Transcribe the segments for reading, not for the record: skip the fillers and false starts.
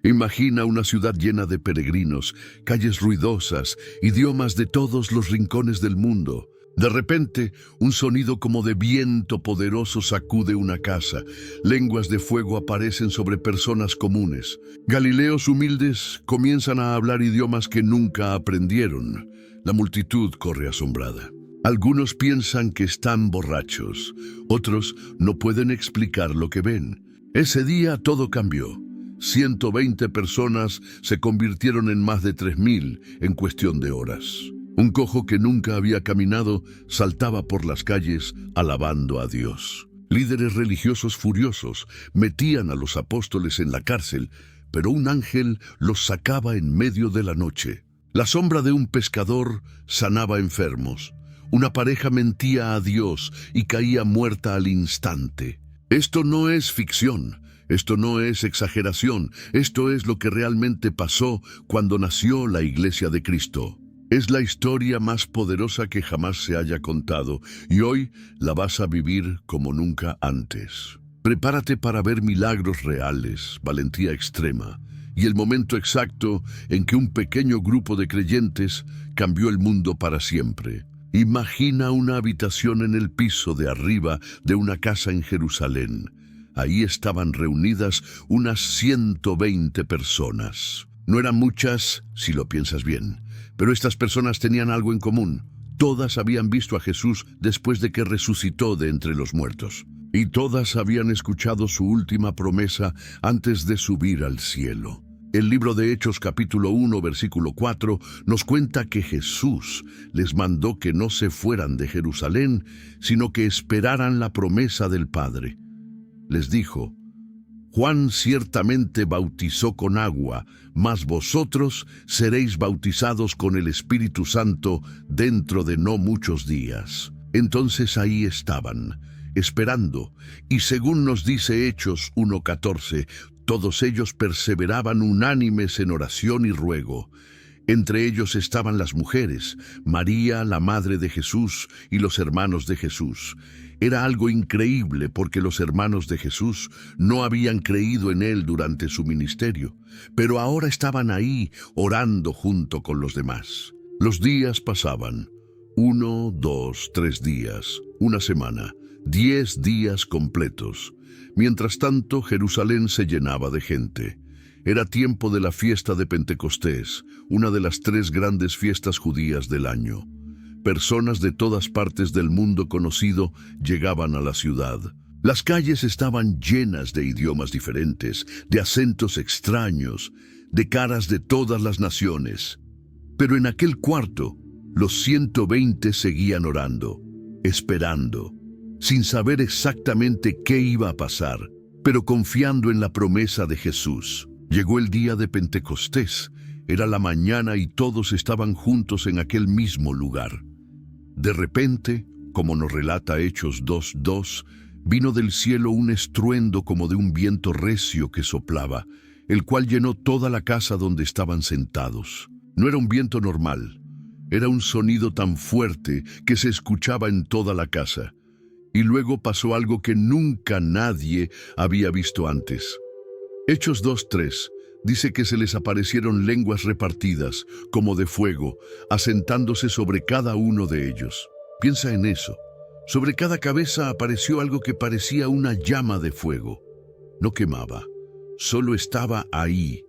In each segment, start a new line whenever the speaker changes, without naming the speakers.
Imagina una ciudad llena de peregrinos, calles ruidosas, idiomas de todos los rincones del mundo. De repente, un sonido como de viento poderoso sacude una casa. Lenguas de fuego aparecen sobre personas comunes. Galileos humildes comienzan a hablar idiomas que nunca aprendieron. La multitud corre asombrada. Algunos piensan que están borrachos. Otros no pueden explicar lo que ven. Ese día todo cambió. 120 personas se convirtieron en más de 3.000 en cuestión de horas. Un cojo que nunca había caminado saltaba por las calles alabando a Dios. Líderes religiosos furiosos metían a los apóstoles en la cárcel, pero un ángel los sacaba en medio de la noche. La sombra de un pescador sanaba enfermos. Una pareja mentía a Dios y caía muerta al instante. Esto no es ficción. Esto no es exageración, esto es lo que realmente pasó cuando nació la Iglesia de Cristo. Es la historia más poderosa que jamás se haya contado y hoy la vas a vivir como nunca antes. Prepárate para ver milagros reales, valentía extrema y el momento exacto en que un pequeño grupo de creyentes cambió el mundo para siempre. Imagina una habitación en el piso de arriba de una casa en Jerusalén. Ahí estaban reunidas unas 120 personas. No eran muchas, si lo piensas bien, pero estas personas tenían algo en común. Todas habían visto a Jesús después de que resucitó de entre los muertos. Y todas habían escuchado su última promesa antes de subir al cielo. El libro de Hechos capítulo 1, versículo 4, nos cuenta que Jesús les mandó que no se fueran de Jerusalén, sino que esperaran la promesa del Padre. Les dijo: Juan ciertamente bautizó con agua, mas vosotros seréis bautizados con el Espíritu Santo dentro de no muchos días. Entonces ahí estaban, esperando, y según nos dice Hechos 1:14, todos ellos perseveraban unánimes en oración y ruego. Entre ellos estaban las mujeres, María, la madre de Jesús, y los hermanos de Jesús. Era algo increíble porque los hermanos de Jesús no habían creído en él durante su ministerio, pero ahora estaban ahí orando junto con los demás. Los días pasaban, 1, 2, 3 días, una semana, 10 días completos. Mientras tanto, Jerusalén se llenaba de gente. Era tiempo de la fiesta de Pentecostés, una de las 3 grandes fiestas judías del año. Personas de todas partes del mundo conocido llegaban a la ciudad. Las calles estaban llenas de idiomas diferentes, de acentos extraños, de caras de todas las naciones. Pero en aquel cuarto, los 120 seguían orando, esperando, sin saber exactamente qué iba a pasar, pero confiando en la promesa de Jesús. Llegó el día de Pentecostés. Era la mañana y todos estaban juntos en aquel mismo lugar. De repente, como nos relata Hechos 2:2, vino del cielo un estruendo como de un viento recio que soplaba, el cual llenó toda la casa donde estaban sentados. No era un viento normal, era un sonido tan fuerte que se escuchaba en toda la casa. Y luego pasó algo que nunca nadie había visto antes. Hechos 2:3 dice que se les aparecieron lenguas repartidas, como de fuego, asentándose sobre cada uno de ellos. Piensa en eso. Sobre cada cabeza apareció algo que parecía una llama de fuego. No quemaba, solo estaba ahí.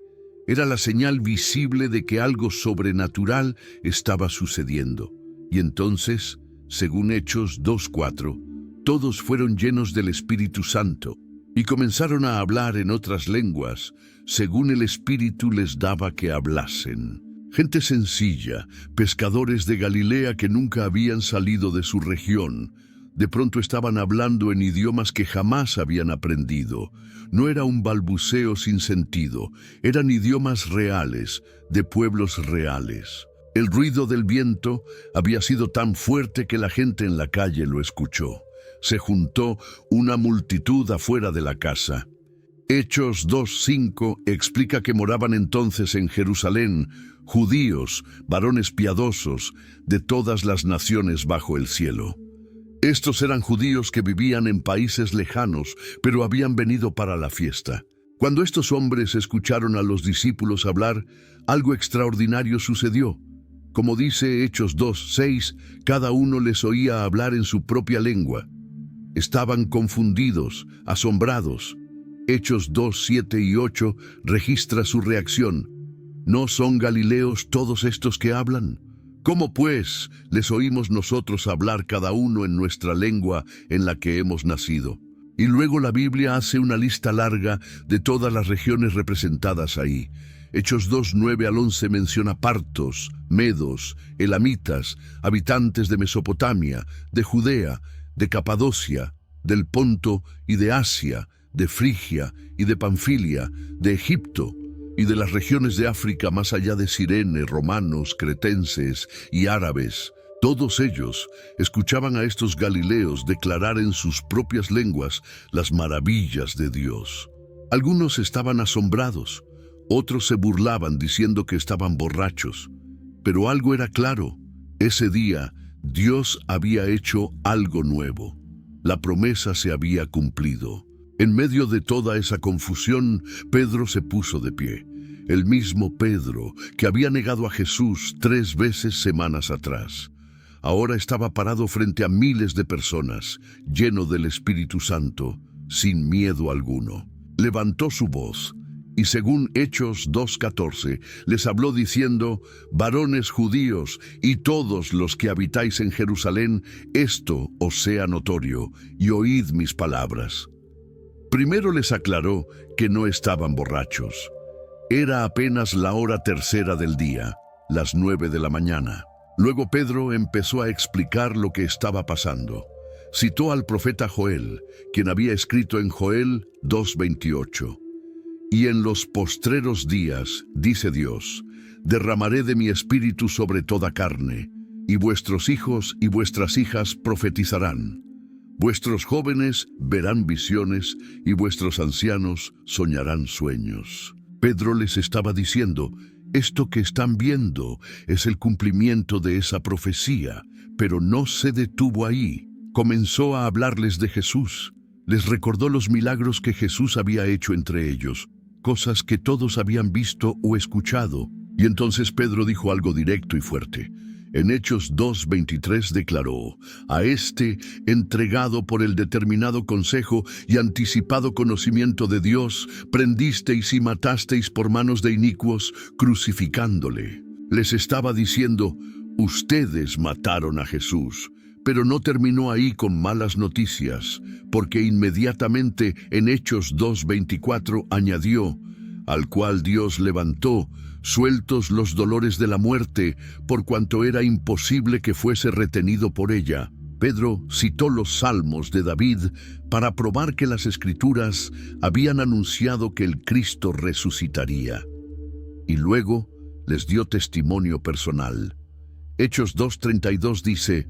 Era la señal visible de que algo sobrenatural estaba sucediendo. Y entonces, según Hechos 2:4, todos fueron llenos del Espíritu Santo y comenzaron a hablar en otras lenguas, según el Espíritu les daba que hablasen. Gente sencilla, pescadores de Galilea que nunca habían salido de su región, de pronto estaban hablando en idiomas que jamás habían aprendido. No era un balbuceo sin sentido, eran idiomas reales, de pueblos reales. El ruido del viento había sido tan fuerte que la gente en la calle lo escuchó. Se juntó una multitud afuera de la casa. Hechos 2:5 explica que moraban entonces en Jerusalén judíos, varones piadosos, de todas las naciones bajo el cielo. Estos eran judíos que vivían en países lejanos, pero habían venido para la fiesta. Cuando estos hombres escucharon a los discípulos hablar, algo extraordinario sucedió. Como dice Hechos 2:6, cada uno les oía hablar en su propia lengua. Estaban confundidos, asombrados. Hechos 2:7 y 8 registra su reacción. ¿No son galileos todos estos que hablan? ¿Cómo pues les oímos nosotros hablar cada uno en nuestra lengua en la que hemos nacido? Y luego la Biblia hace una lista larga de todas las regiones representadas ahí. Hechos 2:9 al 11 menciona partos, medos, elamitas, habitantes de Mesopotamia, de Judea, de Capadocia, del Ponto y de Asia, de Frigia y de Panfilia, de Egipto y de las regiones de África más allá de Cirene, romanos, cretenses y árabes. Todos ellos escuchaban a estos galileos declarar en sus propias lenguas las maravillas de Dios. Algunos estaban asombrados, otros se burlaban diciendo que estaban borrachos. Pero algo era claro: ese día Dios había hecho algo nuevo. La promesa se había cumplido. En medio de toda esa confusión, Pedro se puso de pie. El mismo Pedro que había negado a Jesús 3 veces semanas atrás. Ahora estaba parado frente a miles de personas, lleno del Espíritu Santo, sin miedo alguno. Levantó su voz y, según Hechos 2:14, les habló diciendo: varones judíos y todos los que habitáis en Jerusalén, esto os sea notorio, y oíd mis palabras. Primero les aclaró que no estaban borrachos. Era apenas la hora tercera del día, las 9 de la mañana. Luego Pedro empezó a explicar lo que estaba pasando. Citó al profeta Joel, quien había escrito en Joel 2:28. Y en los postreros días, dice Dios, derramaré de mi espíritu sobre toda carne, y vuestros hijos y vuestras hijas profetizarán. Vuestros jóvenes verán visiones, y vuestros ancianos soñarán sueños. Pedro les estaba diciendo: esto que están viendo es el cumplimiento de esa profecía, pero no se detuvo ahí. Comenzó a hablarles de Jesús. Les recordó los milagros que Jesús había hecho entre ellos, cosas que todos habían visto o escuchado. Y entonces Pedro dijo algo directo y fuerte. En Hechos 2:23 declaró: a este, entregado por el determinado consejo y anticipado conocimiento de Dios, prendisteis y matasteis por manos de inicuos, crucificándole. Les estaba diciendo: ustedes mataron a Jesús. Pero no terminó ahí con malas noticias, porque inmediatamente en Hechos 2:24 añadió: al cual Dios levantó, sueltos los dolores de la muerte, por cuanto era imposible que fuese retenido por ella. Pedro citó los salmos de David para probar que las Escrituras habían anunciado que el Cristo resucitaría. Y luego les dio testimonio personal. Hechos 2:32 dice: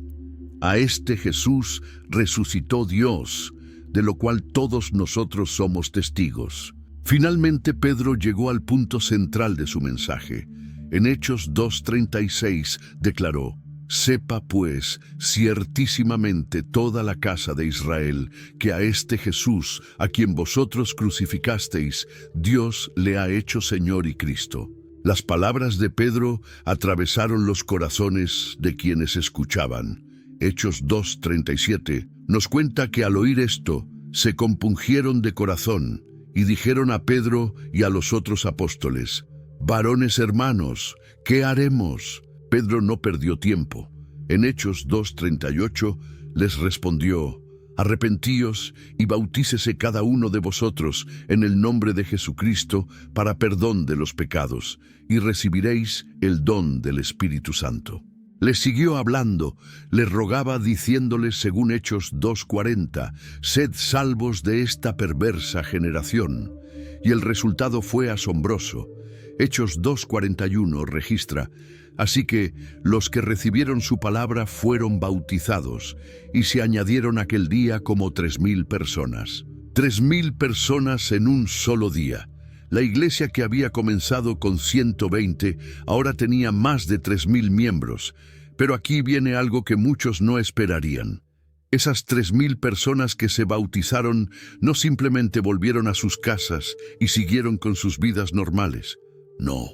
a este Jesús resucitó Dios, de lo cual todos nosotros somos testigos. Finalmente Pedro llegó al punto central de su mensaje. En Hechos 2:36 declaró: sepa pues ciertísimamente toda la casa de Israel que a este Jesús, a quien vosotros crucificasteis, Dios le ha hecho Señor y Cristo. Las palabras de Pedro atravesaron los corazones de quienes escuchaban. Hechos 2:37 nos cuenta que al oír esto, se compungieron de corazón y dijeron a Pedro y a los otros apóstoles: varones hermanos, ¿qué haremos? Pedro no perdió tiempo. En Hechos 2:38 les respondió: arrepentíos y bautícese cada uno de vosotros en el nombre de Jesucristo para perdón de los pecados, y recibiréis el don del Espíritu Santo. Les siguió hablando, les rogaba diciéndoles según Hechos 2:40, sed salvos de esta perversa generación. Y el resultado fue asombroso. Hechos 2:41 registra: así que los que recibieron su palabra fueron bautizados, y se añadieron aquel día como 3,000 personas. 3,000 personas en un solo día. La iglesia, que había comenzado con 120, ahora tenía más de 3,000 miembros. Pero aquí viene algo que muchos no esperarían. Esas 3.000 personas que se bautizaron no simplemente volvieron a sus casas y siguieron con sus vidas normales. No,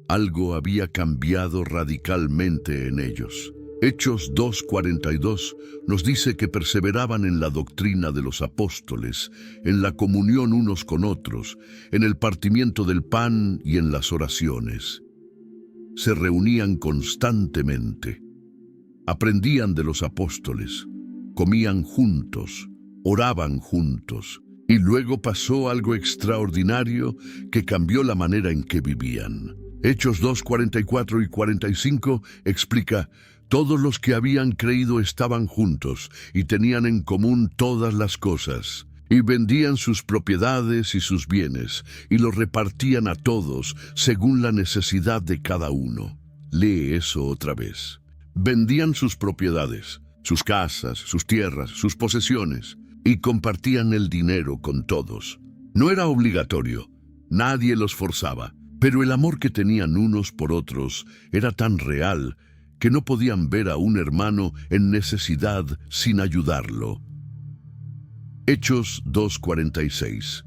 algo había cambiado radicalmente en ellos. Hechos 2:42 nos dice que perseveraban en la doctrina de los apóstoles, en la comunión unos con otros, en el partimiento del pan y en las oraciones. Se reunían constantemente, aprendían de los apóstoles, comían juntos, oraban juntos, y luego pasó algo extraordinario que cambió la manera en que vivían. Hechos 2:44 y 45 explica: todos los que habían creído estaban juntos y tenían en común todas las cosas, y vendían sus propiedades y sus bienes, y los repartían a todos según la necesidad de cada uno. Lee eso otra vez. Vendían sus propiedades, sus casas, sus tierras, sus posesiones, y compartían el dinero con todos. No era obligatorio, nadie los forzaba, pero el amor que tenían unos por otros era tan real que no podían ver a un hermano en necesidad sin ayudarlo. Hechos 2:46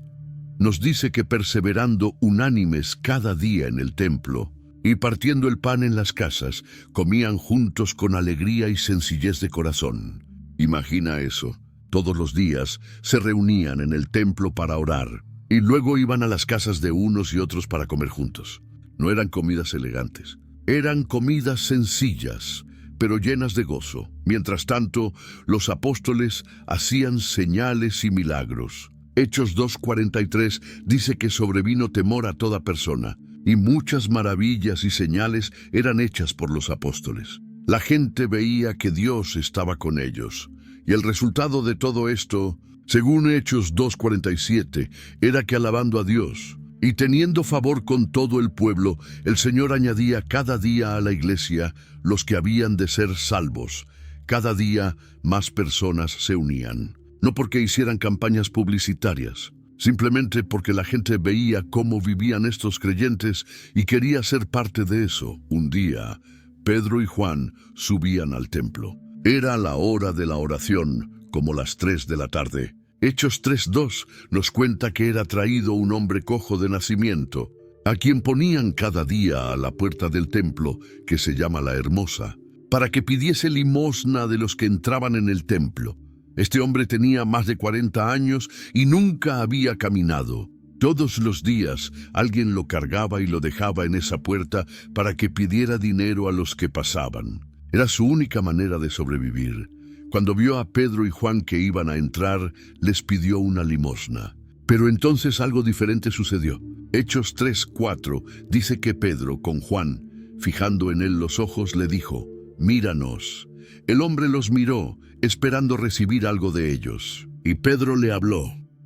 nos dice que perseverando unánimes cada día en el templo y partiendo el pan en las casas, comían juntos con alegría y sencillez de corazón. Imagina eso. Todos los días se reunían en el templo para orar y luego iban a las casas de unos y otros para comer juntos. No eran comidas elegantes. Eran comidas sencillas, pero llenas de gozo. Mientras tanto, los apóstoles hacían señales y milagros. Hechos 2:43 dice que sobrevino temor a toda persona, y muchas maravillas y señales eran hechas por los apóstoles. La gente veía que Dios estaba con ellos, y el resultado de todo esto, según Hechos 2:47, era que alabando a Dios y teniendo favor con todo el pueblo, el Señor añadía cada día a la iglesia los que habían de ser salvos. Cada día más personas se unían. No porque hicieran campañas publicitarias, simplemente porque la gente veía cómo vivían estos creyentes y quería ser parte de eso. Un día, Pedro y Juan subían al templo. Era la hora de la oración, como las 3 de la tarde. Hechos 3:2 nos cuenta que era traído un hombre cojo de nacimiento, a quien ponían cada día a la puerta del templo, que se llama la Hermosa, para que pidiese limosna de los que entraban en el templo. Este hombre tenía más de 40 años y nunca había caminado. Todos los días alguien lo cargaba y lo dejaba en esa puerta para que pidiera dinero a los que pasaban. Era su única manera de sobrevivir. Cuando vio a Pedro y Juan que iban a entrar, les pidió una limosna. Pero entonces algo diferente sucedió. Hechos 3:4 dice que Pedro, con Juan, fijando en él los ojos, le dijo: «Míranos». El hombre los miró, esperando recibir algo de ellos. Y Pedro le habló.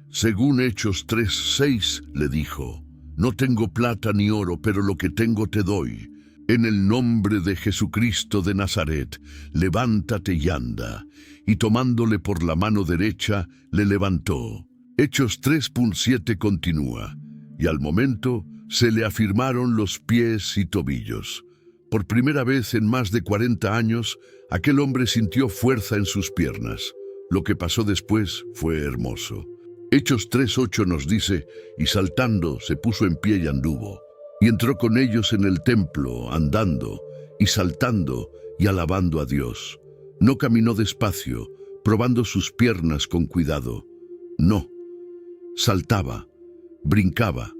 Según Hechos 3:6 le dijo: «No tengo plata ni oro, pero lo que tengo te doy. En el nombre de Jesucristo de Nazaret, levántate y anda». Y tomándole por la mano derecha, le levantó. Hechos 3:7 continúa: «Y al momento se le afirmaron los pies y tobillos». Por primera vez en más de 40 años, aquel hombre sintió fuerza en sus piernas. Lo que pasó después fue hermoso. Hechos 3:8 nos dice: «Y saltando se puso en pie y anduvo. Y entró con ellos en el templo, andando, y saltando, y alabando a Dios. No caminó despacio, probando sus piernas con cuidado. No, saltaba, brincaba.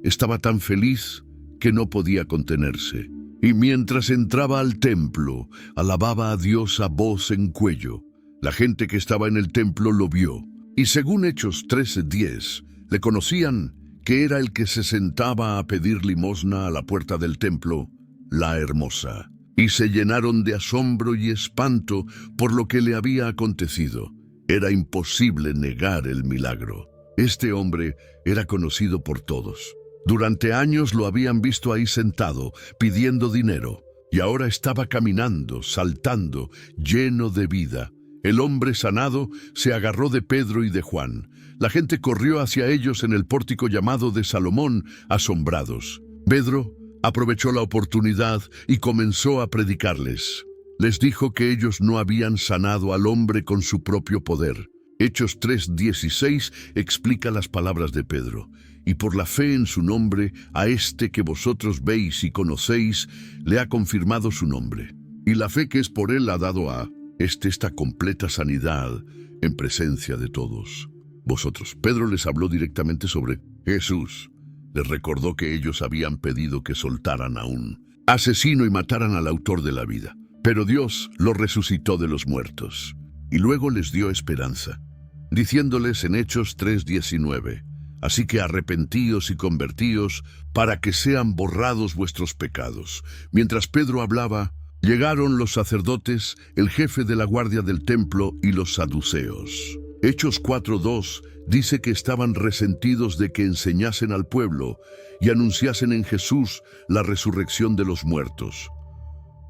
Estaba tan feliz que no podía contenerse. Y mientras entraba al templo, alababa a Dios a voz en cuello. La gente que estaba en el templo lo vio. Y según Hechos 13:10, le conocían que era el que se sentaba a pedir limosna a la puerta del templo, la Hermosa. Y se llenaron de asombro y espanto por lo que le había acontecido. Era imposible negar el milagro. Este hombre era conocido por todos. Durante años lo habían visto ahí sentado, pidiendo dinero, y ahora estaba caminando, saltando, lleno de vida. El hombre sanado se agarró de Pedro y de Juan. La gente corrió hacia ellos en el pórtico llamado de Salomón, asombrados. Pedro aprovechó la oportunidad y comenzó a predicarles. Les dijo que ellos no habían sanado al hombre con su propio poder. Hechos 3:16 explica las palabras de Pedro. Y por la fe en su nombre, a este que vosotros veis y conocéis, le ha confirmado su nombre. Y la fe que es por él ha dado a esta completa sanidad en presencia de todos vosotros. Pedro les habló directamente sobre Jesús. Les recordó que ellos habían pedido que soltaran a un asesino y mataran al autor de la vida. Pero Dios lo resucitó de los muertos. Y luego les dio esperanza, diciéndoles en Hechos 3:19, así que arrepentíos y convertíos para que sean borrados vuestros pecados. Mientras Pedro hablaba, llegaron los sacerdotes, el jefe de la guardia del templo y los saduceos. Hechos 4:2 dice que estaban resentidos de que enseñasen al pueblo y anunciasen en Jesús la resurrección de los muertos.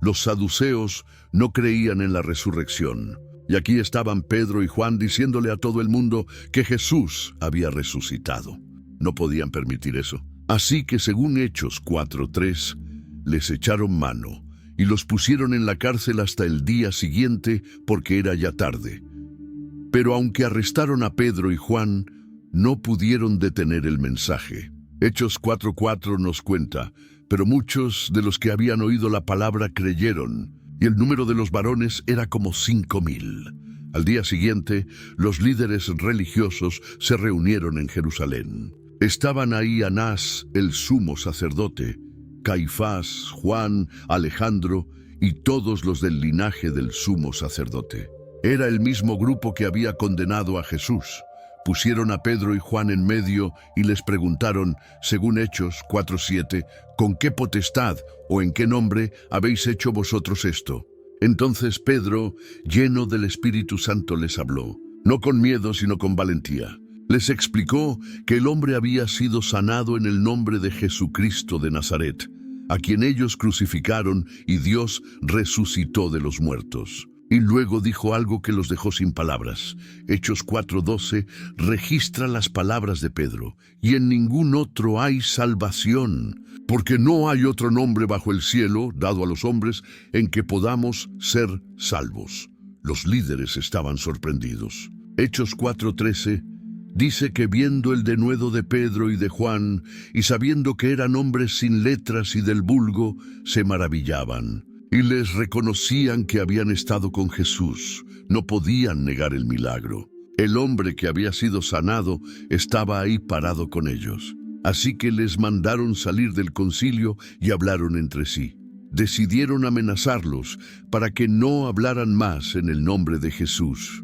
Los saduceos no creían en la resurrección, y aquí estaban Pedro y Juan diciéndole a todo el mundo que Jesús había resucitado. No podían permitir eso. Así que según Hechos 4:3, les echaron mano y los pusieron en la cárcel hasta el día siguiente porque era ya tarde. Pero aunque arrestaron a Pedro y Juan, no pudieron detener el mensaje. Hechos 4:4 nos cuenta, pero muchos de los que habían oído la palabra creyeron, y el número de los varones era como 5,000. Al día siguiente, los líderes religiosos se reunieron en Jerusalén. Estaban ahí Anás, el sumo sacerdote, Caifás, Juan, Alejandro y todos los del linaje del sumo sacerdote. Era el mismo grupo que había condenado a Jesús. Pusieron a Pedro y Juan en medio y les preguntaron, según Hechos 4:7, ¿con qué potestad o en qué nombre habéis hecho vosotros esto? Entonces Pedro, lleno del Espíritu Santo, les habló, no con miedo sino con valentía. Les explicó que el hombre había sido sanado en el nombre de Jesucristo de Nazaret, a quien ellos crucificaron y Dios resucitó de los muertos. Y luego dijo algo que los dejó sin palabras. Hechos 4:12 registra las palabras de Pedro. Y en ningún otro hay salvación, porque no hay otro nombre bajo el cielo dado a los hombres en que podamos ser salvos. Los líderes estaban sorprendidos. Hechos 4:13 dice que viendo el denuedo de Pedro y de Juan, y sabiendo que eran hombres sin letras y del vulgo, se maravillaban. Y les reconocían que habían estado con Jesús. No podían negar el milagro. El hombre que había sido sanado estaba ahí parado con ellos. Así que les mandaron salir del concilio y hablaron entre sí. Decidieron amenazarlos para que no hablaran más en el nombre de Jesús.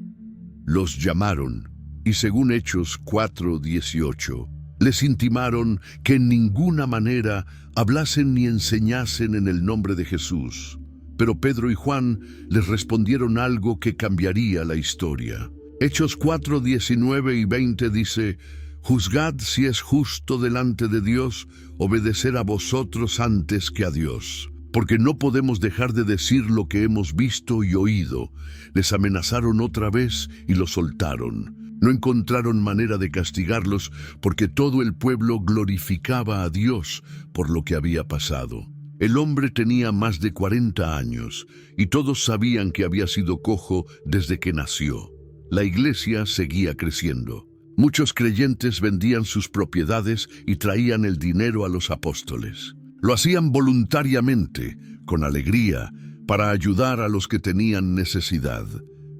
Los llamaron y según Hechos 4:18, les intimaron que en ninguna manera hablasen ni enseñasen en el nombre de Jesús. Pero Pedro y Juan les respondieron algo que cambiaría la historia. Hechos 4:19 y 20 dice, «Juzgad si es justo delante de Dios obedecer a vosotros antes que a Dios, porque no podemos dejar de decir lo que hemos visto y oído». Les amenazaron otra vez y los soltaron. No encontraron manera de castigarlos porque todo el pueblo glorificaba a Dios por lo que había pasado. El hombre tenía más de 40 años y todos sabían que había sido cojo desde que nació. La iglesia seguía creciendo. Muchos creyentes vendían sus propiedades y traían el dinero a los apóstoles. Lo hacían voluntariamente, con alegría, para ayudar a los que tenían necesidad.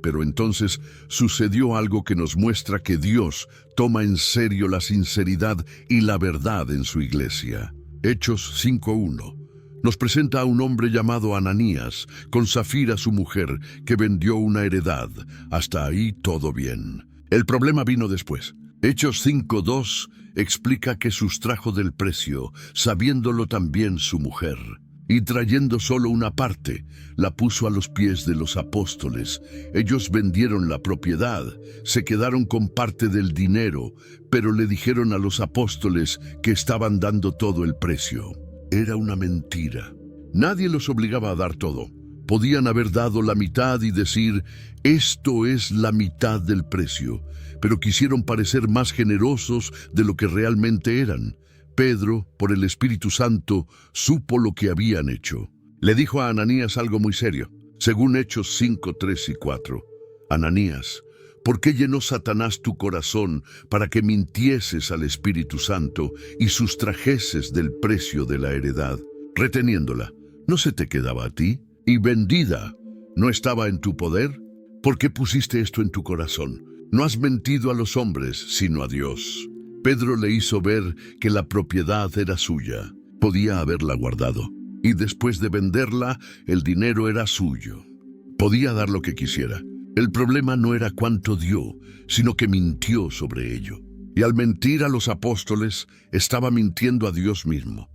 Pero entonces sucedió algo que nos muestra que Dios toma en serio la sinceridad y la verdad en su iglesia. Hechos 5:1 nos presenta a un hombre llamado Ananías, con Zafira su mujer, que vendió una heredad. Hasta ahí todo bien. El problema vino después. Hechos 5:2 explica que sustrajo del precio, sabiéndolo también su mujer. Y trayendo solo una parte, la puso a los pies de los apóstoles. Ellos vendieron la propiedad, se quedaron con parte del dinero, pero le dijeron a los apóstoles que estaban dando todo el precio. Era una mentira. Nadie los obligaba a dar todo. Podían haber dado la mitad y decir, esto es la mitad del precio, pero quisieron parecer más generosos de lo que realmente eran. Pedro, por el Espíritu Santo, supo lo que habían hecho. Le dijo a Ananías algo muy serio. Según Hechos 5, 3 y 4. Ananías, ¿por qué llenó Satanás tu corazón para que mintieses al Espíritu Santo y sustrajeses del precio de la heredad? Reteniéndola, ¿no se te quedaba a ti? ¿Y vendida, no estaba en tu poder? ¿Por qué pusiste esto en tu corazón? No has mentido a los hombres, sino a Dios. Pedro le hizo ver que la propiedad era suya. Podía haberla guardado. Y después de venderla, el dinero era suyo. Podía dar lo que quisiera. El problema no era cuánto dio, sino que mintió sobre ello. Y al mentir a los apóstoles, estaba mintiendo a Dios mismo.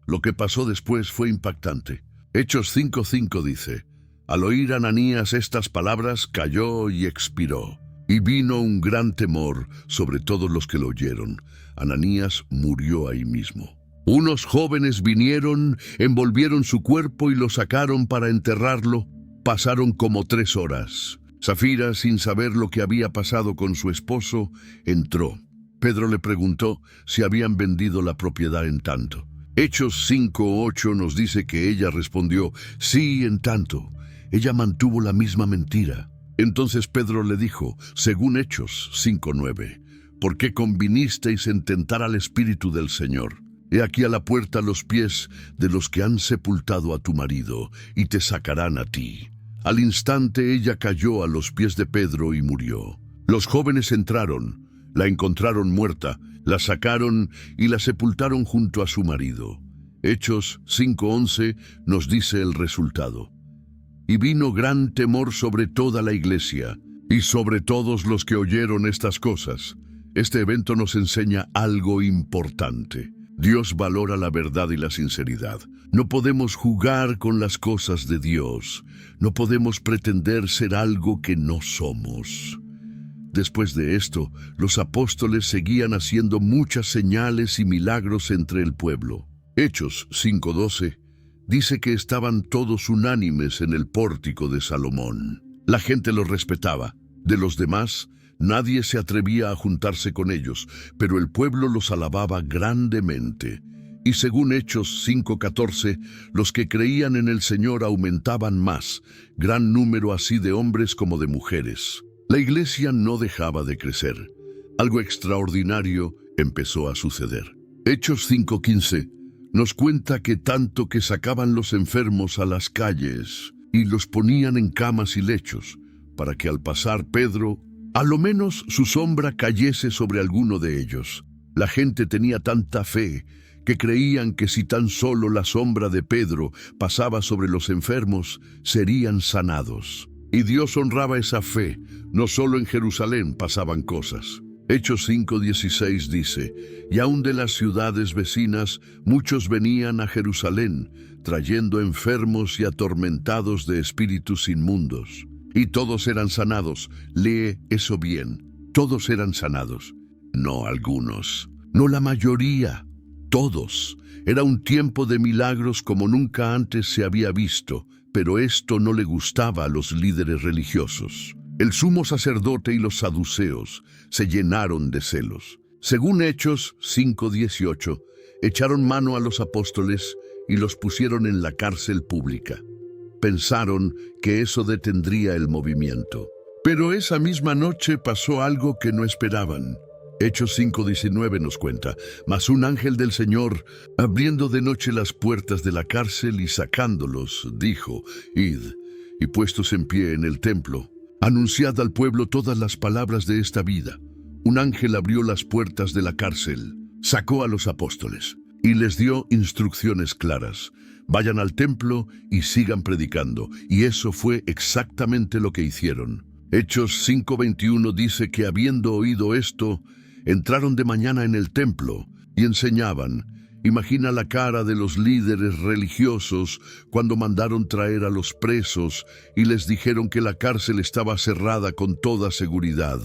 Lo que pasó después fue impactante. Hechos 5:5 dice: al oír Ananías estas palabras, cayó y expiró. Y vino un gran temor sobre todos los que lo oyeron. Ananías murió ahí mismo. Unos jóvenes vinieron, envolvieron su cuerpo y lo sacaron para enterrarlo. Pasaron como 3 horas. Safira, sin saber lo que había pasado con su esposo, entró. Pedro le preguntó si habían vendido la propiedad en tanto. Hechos 5:8 nos dice que ella respondió: sí, en tanto. Ella mantuvo la misma mentira. Entonces Pedro le dijo, según Hechos 5:9, ¿por qué convinisteis en tentar al Espíritu del Señor? He aquí a la puerta los pies de los que han sepultado a tu marido, y te sacarán a ti. Al instante ella cayó a los pies de Pedro y murió. Los jóvenes entraron, la encontraron muerta, la sacaron y la sepultaron junto a su marido. Hechos 5:11 nos dice el resultado. Y vino gran temor sobre toda la iglesia y sobre todos los que oyeron estas cosas. Este evento nos enseña algo importante. Dios valora la verdad y la sinceridad. No podemos jugar con las cosas de Dios. No podemos pretender ser algo que no somos. Después de esto, los apóstoles seguían haciendo muchas señales y milagros entre el pueblo. Hechos 5:12 dice que estaban todos unánimes en el pórtico de Salomón. La gente los respetaba. De los demás, nadie se atrevía a juntarse con ellos, pero el pueblo los alababa grandemente. Y según Hechos 5:14, los que creían en el Señor aumentaban más, gran número así de hombres como de mujeres. La iglesia no dejaba de crecer. Algo extraordinario empezó a suceder. Hechos 5:15 nos cuenta que tanto que sacaban los enfermos a las calles y los ponían en camas y lechos, para que al pasar Pedro, a lo menos su sombra cayese sobre alguno de ellos. La gente tenía tanta fe que creían que si tan solo la sombra de Pedro pasaba sobre los enfermos, serían sanados. Y Dios honraba esa fe. No solo en Jerusalén pasaban cosas. Hechos 5:16 dice: y aun de las ciudades vecinas muchos venían a Jerusalén, trayendo enfermos y atormentados de espíritus inmundos. Y todos eran sanados. Lee eso bien. Todos eran sanados. No algunos. No la mayoría. Todos. Era un tiempo de milagros como nunca antes se había visto, pero esto no le gustaba a los líderes religiosos. El sumo sacerdote y los saduceos se llenaron de celos. Según Hechos 5:18, echaron mano a los apóstoles y los pusieron en la cárcel pública. Pensaron que eso detendría el movimiento. Pero esa misma noche pasó algo que no esperaban. Hechos 5:19 nos cuenta: mas un ángel del Señor, abriendo de noche las puertas de la cárcel y sacándolos, dijo: id, y puestos en pie en el templo, anunciad al pueblo todas las palabras de esta vida. Un ángel abrió las puertas de la cárcel, sacó a los apóstoles y les dio instrucciones claras. Vayan al templo y sigan predicando. Y eso fue exactamente lo que hicieron. Hechos 5:21 dice que habiendo oído esto, entraron de mañana en el templo y enseñaban. Imagina la cara de los líderes religiosos cuando mandaron traer a los presos y les dijeron que la cárcel estaba cerrada con toda seguridad,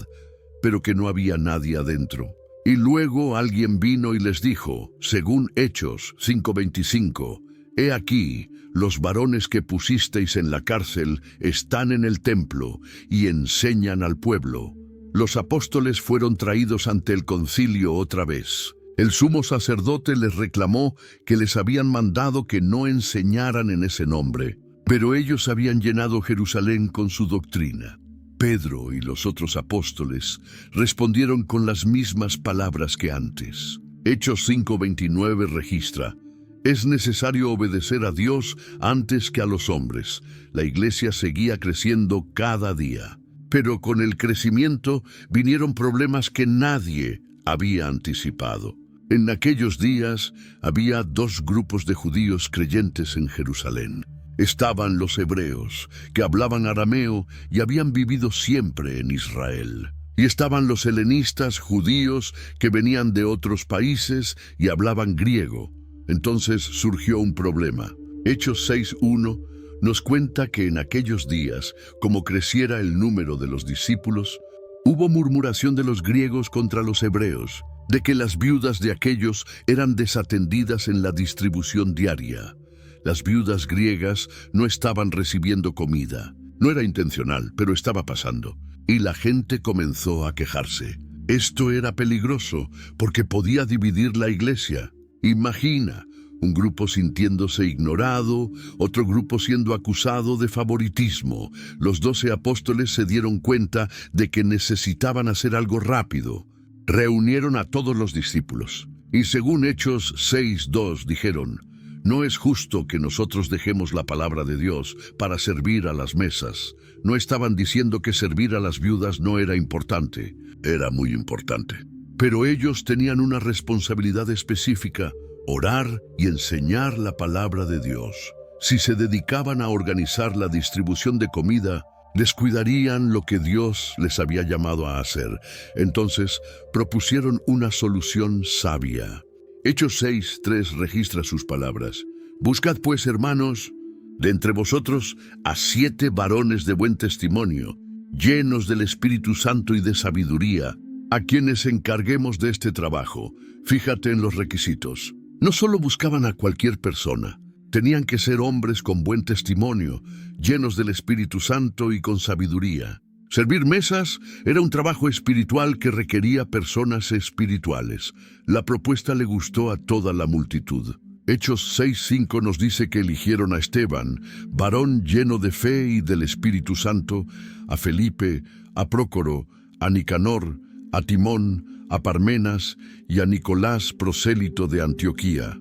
pero que no había nadie adentro. Y luego alguien vino y les dijo, según Hechos 5:25, he aquí, los varones que pusisteis en la cárcel están en el templo y enseñan al pueblo. Los apóstoles fueron traídos ante el concilio otra vez. El sumo sacerdote les reclamó que les habían mandado que no enseñaran en ese nombre. Pero ellos habían llenado Jerusalén con su doctrina. Pedro y los otros apóstoles respondieron con las mismas palabras que antes. Hechos 5:29 registra: es necesario obedecer a Dios antes que a los hombres. La iglesia seguía creciendo cada día. Pero con el crecimiento vinieron problemas que nadie había anticipado. En aquellos días había dos grupos de judíos creyentes en Jerusalén. Estaban los hebreos, que hablaban arameo y habían vivido siempre en Israel. Y estaban los helenistas judíos que venían de otros países y hablaban griego. Entonces surgió un problema. Hechos 6:1 nos cuenta que en aquellos días, como creciera el número de los discípulos, hubo murmuración de los griegos contra los hebreos, de que las viudas de aquellos eran desatendidas en la distribución diaria. Las viudas griegas no estaban recibiendo comida. No era intencional, pero estaba pasando. Y la gente comenzó a quejarse. Esto era peligroso, porque podía dividir la iglesia. Imagina, un grupo sintiéndose ignorado, otro grupo siendo acusado de favoritismo. Los 12 apóstoles se dieron cuenta de que necesitaban hacer algo rápido. Reunieron a todos los discípulos. Y según Hechos 6:2 dijeron: no es justo que nosotros dejemos la palabra de Dios para servir a las mesas. No estaban diciendo que servir a las viudas no era importante. Era muy importante. Pero ellos tenían una responsabilidad específica: orar y enseñar la palabra de Dios. Si se dedicaban a organizar la distribución de comida, descuidarían lo que Dios les había llamado a hacer. Entonces propusieron una solución sabia. Hechos 6:3 registra sus palabras: buscad pues, hermanos, de entre vosotros a 7 varones de buen testimonio, llenos del Espíritu Santo y de sabiduría, a quienes encarguemos de este trabajo. Fíjate en los requisitos. No solo buscaban a cualquier persona, tenían que ser hombres con buen testimonio, llenos del Espíritu Santo y con sabiduría. Servir mesas era un trabajo espiritual que requería personas espirituales. La propuesta le gustó a toda la multitud. Hechos 6:5 nos dice que eligieron a Esteban, varón lleno de fe y del Espíritu Santo, a Felipe, a Prócoro, a Nicanor, a Timón, a Parmenas y a Nicolás, prosélito de Antioquía.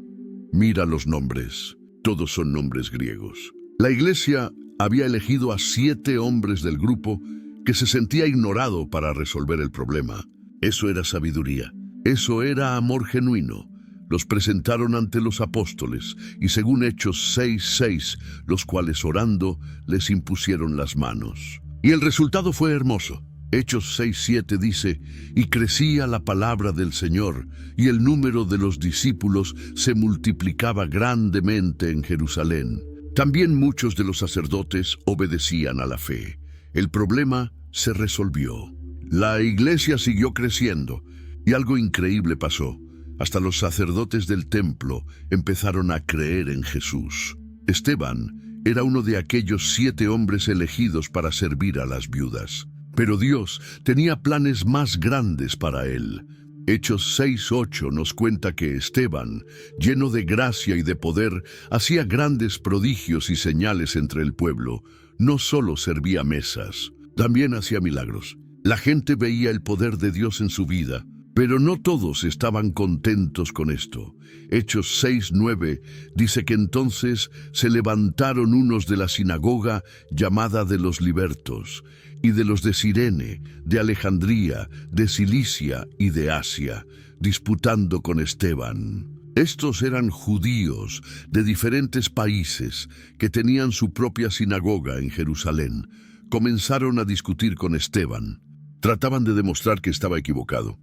Mira los nombres, todos son nombres griegos. La iglesia había elegido a 7 hombres del grupo que se sentía ignorado para resolver el problema. Eso era sabiduría, eso era amor genuino. Los presentaron ante los apóstoles y según Hechos 6:6, los cuales orando les impusieron las manos. Y el resultado fue hermoso. Hechos 6:7 dice: y crecía la palabra del Señor, y el número de los discípulos se multiplicaba grandemente en Jerusalén. También muchos de los sacerdotes obedecían a la fe. El problema se resolvió. La iglesia siguió creciendo, y algo increíble pasó. Hasta los sacerdotes del templo empezaron a creer en Jesús. Esteban era uno de aquellos 7 hombres elegidos para servir a las viudas. Pero Dios tenía planes más grandes para él. Hechos 6:8 nos cuenta que Esteban, lleno de gracia y de poder, hacía grandes prodigios y señales entre el pueblo. No solo servía mesas, también hacía milagros. La gente veía el poder de Dios en su vida, pero no todos estaban contentos con esto. Hechos 6:9 dice que entonces se levantaron unos de la sinagoga llamada de los libertos, y de los de Cirene, de Alejandría, de Cilicia y de Asia, disputando con Esteban. Estos eran judíos de diferentes países que tenían su propia sinagoga en Jerusalén. Comenzaron a discutir con Esteban. Trataban de demostrar que estaba equivocado,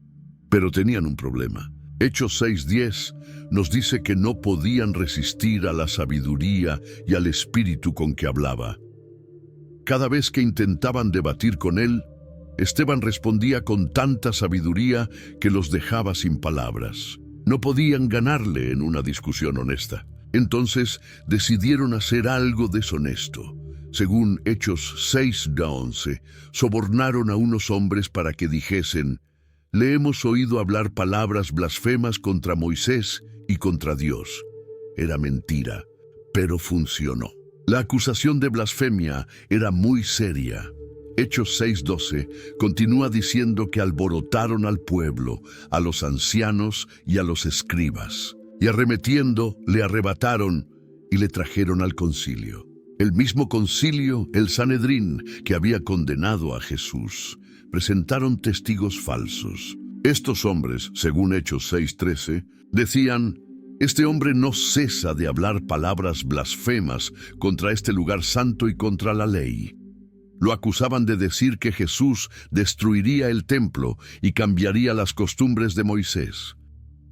pero tenían un problema. Hechos 6:10 nos dice que no podían resistir a la sabiduría y al espíritu con que hablaba. Cada vez que intentaban debatir con él, Esteban respondía con tanta sabiduría que los dejaba sin palabras. No podían ganarle en una discusión honesta. Entonces decidieron hacer algo deshonesto. Según Hechos 6:11, sobornaron a unos hombres para que dijesen: le hemos oído hablar palabras blasfemas contra Moisés y contra Dios. Era mentira, pero funcionó. La acusación de blasfemia era muy seria. Hechos 6:12 continúa diciendo que alborotaron al pueblo, a los ancianos y a los escribas, y arremetiendo le arrebataron y le trajeron al concilio. El mismo concilio, el Sanedrín, que había condenado a Jesús, presentaron testigos falsos. Estos hombres, según Hechos 6:13, decían: este hombre no cesa de hablar palabras blasfemas contra este lugar santo y contra la ley. Lo acusaban de decir que Jesús destruiría el templo y cambiaría las costumbres de Moisés.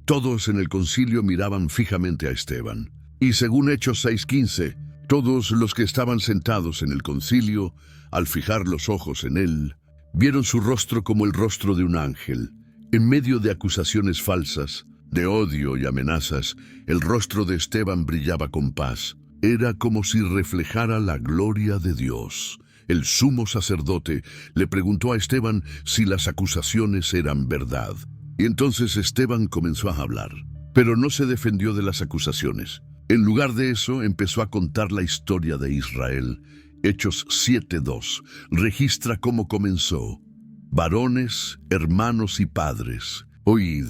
Todos en el concilio miraban fijamente a Esteban. Y según Hechos 6:15, todos los que estaban sentados en el concilio, al fijar los ojos en él, vieron su rostro como el rostro de un ángel. En medio de acusaciones falsas, de odio y amenazas, el rostro de Esteban brillaba con paz. Era como si reflejara la gloria de Dios. El sumo sacerdote le preguntó a Esteban si las acusaciones eran verdad. Y entonces Esteban comenzó a hablar, pero no se defendió de las acusaciones. En lugar de eso, empezó a contar la historia de Israel. Hechos 7:2 registra cómo comenzó. Varones, hermanos y padres, oíd.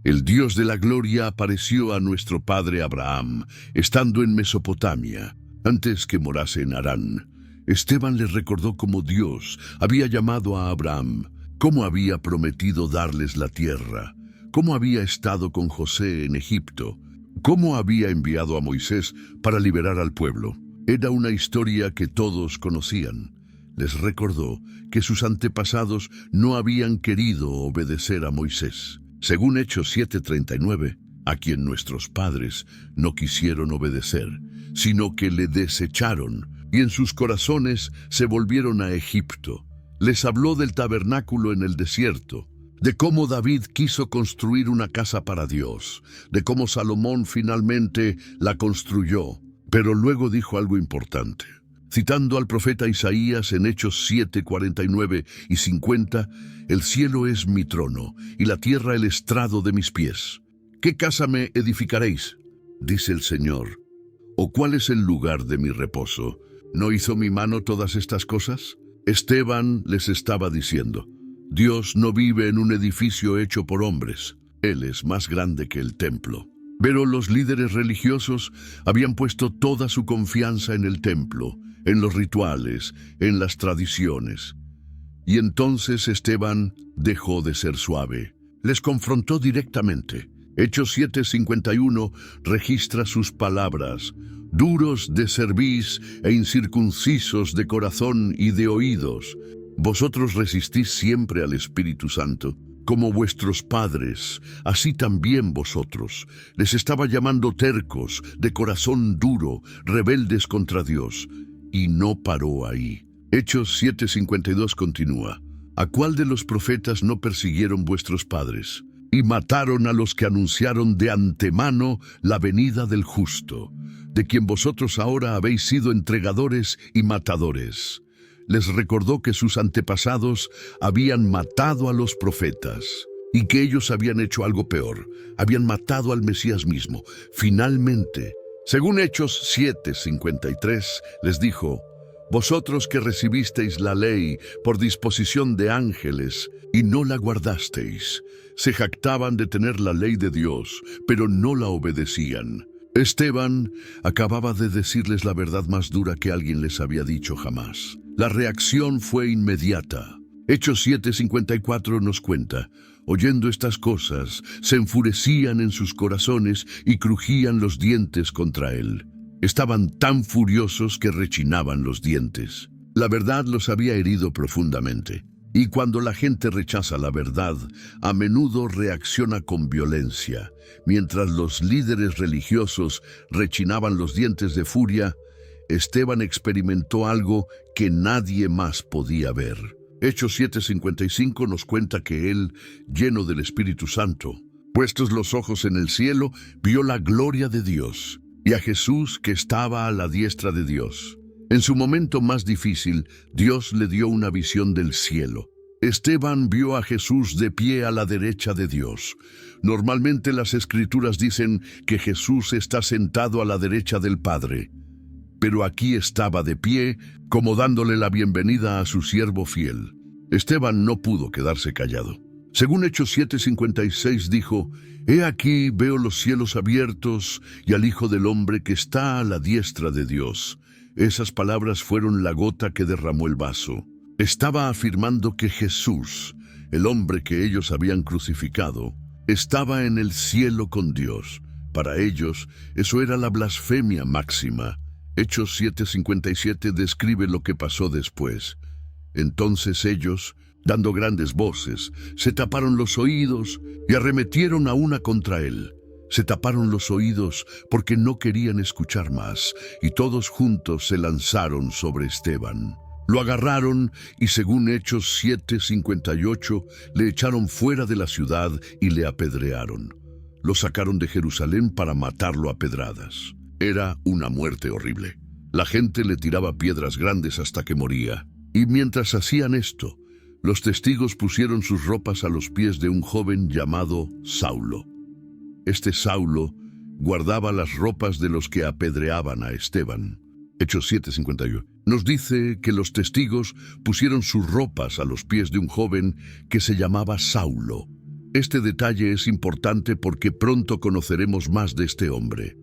El Dios de la gloria apareció a nuestro padre Abraham, estando en Mesopotamia, antes que morase en Harán. Esteban les recordó cómo Dios había llamado a Abraham, cómo había prometido darles la tierra, cómo había estado con José en Egipto, cómo había enviado a Moisés para liberar al pueblo. Era una historia que todos conocían. Les recordó que sus antepasados no habían querido obedecer a Moisés. Según Hechos 7:39, a quien nuestros padres no quisieron obedecer, sino que le desecharon, y en sus corazones se volvieron a Egipto. Les habló del tabernáculo en el desierto, de cómo David quiso construir una casa para Dios, de cómo Salomón finalmente la construyó. Pero luego dijo algo importante. Citando al profeta Isaías en Hechos 7:49 y 50, el cielo es mi trono y la tierra el estrado de mis pies. ¿Qué casa me edificaréis?, dice el Señor. ¿O cuál es el lugar de mi reposo? ¿No hizo mi mano todas estas cosas? Esteban les estaba diciendo: Dios no vive en un edificio hecho por hombres. Él es más grande que el templo. Pero los líderes religiosos habían puesto toda su confianza en el templo, en los rituales, en las tradiciones. Y entonces Esteban dejó de ser suave. Les confrontó directamente. Hechos 7:51 registra sus palabras: duros de cerviz e incircuncisos de corazón y de oídos. Vosotros resistís siempre al Espíritu Santo, como vuestros padres, así también vosotros. Les estaba llamando tercos, de corazón duro, rebeldes contra Dios. Y no paró ahí. Hechos 7:52 continúa: ¿a cuál de los profetas no persiguieron vuestros padres? Y mataron a los que anunciaron de antemano la venida del justo, de quien vosotros ahora habéis sido entregadores y matadores. Les recordó que sus antepasados habían matado a los profetas y que ellos habían hecho algo peor, habían matado al Mesías mismo. Finalmente, según Hechos 7:53, les dijo: vosotros que recibisteis la ley por disposición de ángeles y no la guardasteis, se jactaban de tener la ley de Dios, pero no la obedecían. Esteban acababa de decirles la verdad más dura que alguien les había dicho jamás. La reacción fue inmediata. Hechos 7:54 nos cuenta: oyendo estas cosas, se enfurecían en sus corazones y crujían los dientes contra él. Estaban tan furiosos que rechinaban los dientes. La verdad los había herido profundamente. Y cuando la gente rechaza la verdad, a menudo reacciona con violencia. Mientras los líderes religiosos rechinaban los dientes de furia, Esteban experimentó algo que nadie más podía ver. Hechos 7:55 nos cuenta que él, lleno del Espíritu Santo, puestos los ojos en el cielo, vio la gloria de Dios y a Jesús que estaba a la diestra de Dios. En su momento más difícil, Dios le dio una visión del cielo. Esteban vio a Jesús de pie a la derecha de Dios. Normalmente las Escrituras dicen que Jesús está sentado a la derecha del Padre. pero aquí estaba de pie, como dándole la bienvenida a su siervo fiel. Esteban no pudo quedarse callado. Según Hechos 7:56 dijo: «He aquí veo los cielos abiertos y al Hijo del Hombre que está a la diestra de Dios». Esas palabras fueron la gota que derramó el vaso. Estaba afirmando que Jesús, el hombre que ellos habían crucificado, estaba en el cielo con Dios. Para ellos, eso era la blasfemia máxima. Hechos 7:57 describe lo que pasó después. Entonces ellos, dando grandes voces, se taparon los oídos y arremetieron a una contra él. Se taparon los oídos porque no querían escuchar más, y todos juntos se lanzaron sobre Esteban. Lo agarraron y, según Hechos 7:58, le echaron fuera de la ciudad y le apedrearon. Lo sacaron de Jerusalén para matarlo a pedradas. Era una muerte horrible. La gente le tiraba piedras grandes hasta que moría. Y mientras hacían esto, los testigos pusieron sus ropas a los pies de un joven llamado Saulo. Este Saulo guardaba las ropas de los que apedreaban a Esteban. Hechos 7:51. Nos dice que los testigos pusieron sus ropas a los pies de un joven que se llamaba Saulo. Este detalle es importante porque pronto conoceremos más de este hombre.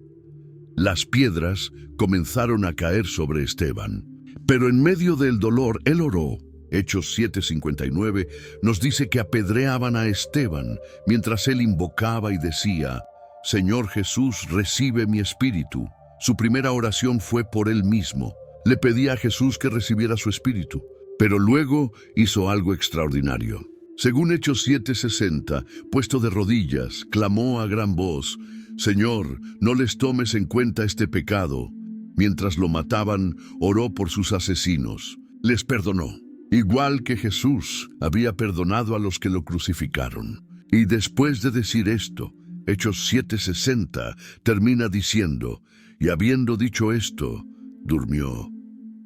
Las piedras comenzaron a caer sobre Esteban, pero en medio del dolor él oró. Hechos 7:59 nos dice que apedreaban a Esteban mientras él invocaba y decía: «Señor Jesús, recibe mi espíritu». Su primera oración fue por él mismo. Le pedía a Jesús que recibiera su espíritu, pero luego hizo algo extraordinario. Según Hechos 7:60, puesto de rodillas, clamó a gran voz: «Señor, no les tomes en cuenta este pecado». Mientras lo mataban, oró por sus asesinos. Les perdonó, igual que Jesús había perdonado a los que lo crucificaron. Y después de decir esto, Hechos 7:60 termina diciendo: «Y habiendo dicho esto, durmió».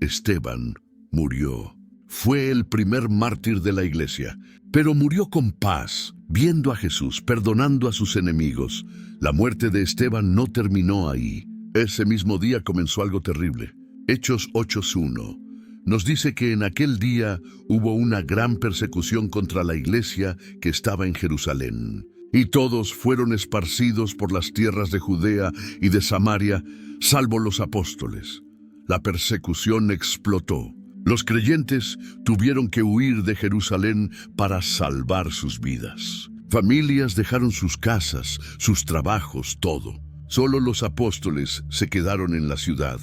Esteban murió. Fue el primer mártir de la iglesia, pero murió con paz, viendo a Jesús, perdonando a sus enemigos. La muerte de Esteban no terminó ahí. Ese mismo día comenzó algo terrible. Hechos 8:1 nos dice que en aquel día hubo una gran persecución contra la iglesia que estaba en Jerusalén. Y todos fueron esparcidos por las tierras de Judea y de Samaria, salvo los apóstoles. La persecución explotó. Los creyentes tuvieron que huir de Jerusalén para salvar sus vidas. Familias dejaron sus casas, sus trabajos, todo. Solo los apóstoles se quedaron en la ciudad.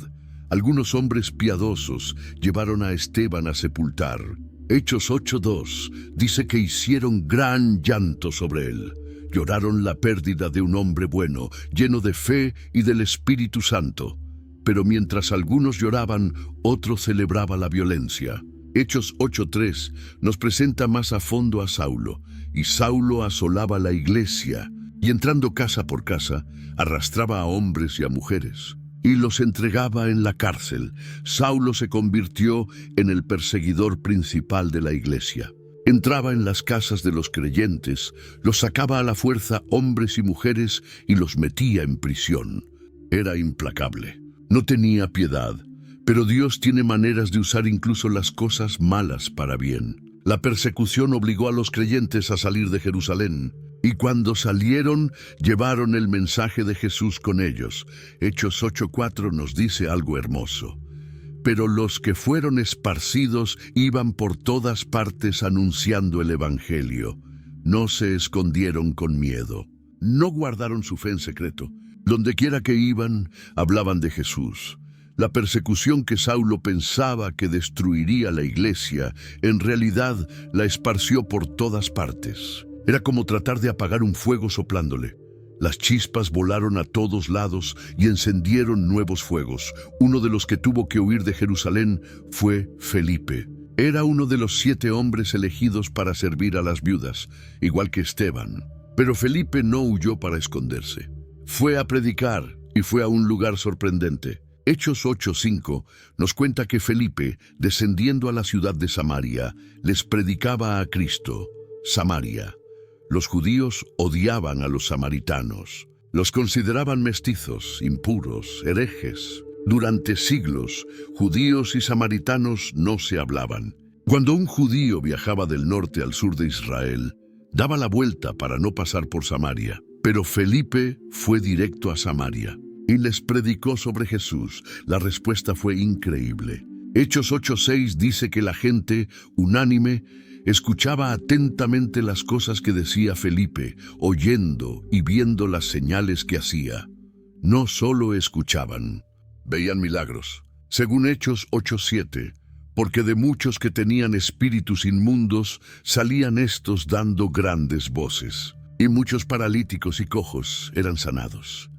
Algunos hombres piadosos llevaron a Esteban a sepultar. Hechos 8:2 dice que hicieron gran llanto sobre él. Lloraron la pérdida de un hombre bueno, lleno de fe y del Espíritu Santo. Pero mientras algunos lloraban, otro celebraba la violencia. Hechos 8:3 nos presenta más a fondo a Saulo, y Saulo asolaba la iglesia, y entrando casa por casa, arrastraba a hombres y a mujeres, y los entregaba en la cárcel. Saulo se convirtió en el perseguidor principal de la iglesia. Entraba en las casas de los creyentes, los sacaba a la fuerza hombres y mujeres y los metía en prisión. Era implacable, no tenía piedad, pero Dios tiene maneras de usar incluso las cosas malas para bien. La persecución obligó a los creyentes a salir de Jerusalén, y cuando salieron, llevaron el mensaje de Jesús con ellos. Hechos 8:4 nos dice algo hermoso. Pero los que fueron esparcidos iban por todas partes anunciando el Evangelio. No se escondieron con miedo. No guardaron su fe en secreto. Dondequiera que iban, hablaban de Jesús. La persecución que Saulo pensaba que destruiría la iglesia, en realidad la esparció por todas partes. Era como tratar de apagar un fuego soplándole. Las chispas volaron a todos lados y encendieron nuevos fuegos. Uno de los que tuvo que huir de Jerusalén fue Felipe. Era uno de los 7 hombres elegidos para servir a las viudas, igual que Esteban. Pero Felipe no huyó para esconderse. Fue a predicar y fue a un lugar sorprendente. Hechos 8:5 nos cuenta que Felipe, descendiendo a la ciudad de Samaria, les predicaba a Cristo. Samaria. Los judíos odiaban a los samaritanos. Los consideraban mestizos, impuros, herejes. Durante siglos, judíos y samaritanos no se hablaban. Cuando un judío viajaba del norte al sur de Israel, daba la vuelta para no pasar por Samaria. Pero Felipe fue directo a Samaria y les predicó sobre Jesús. La respuesta fue increíble. Hechos 8:6 dice que la gente, unánime, escuchaba atentamente las cosas que decía Felipe, oyendo y viendo las señales que hacía. No solo escuchaban, veían milagros. Según Hechos 8:7, porque de muchos que tenían espíritus inmundos salían estos dando grandes voces, y muchos paralíticos y cojos eran sanados.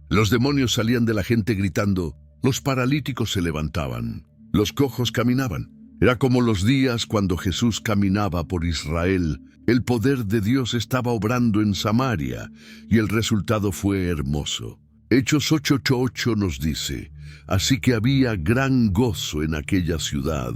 Los demonios salían de la gente gritando, los paralíticos se levantaban, los cojos caminaban. Era como los días cuando Jesús caminaba por Israel. El poder de Dios estaba obrando en Samaria, y el resultado fue hermoso. Hechos 8:8 nos dice, así que había gran gozo en aquella ciudad.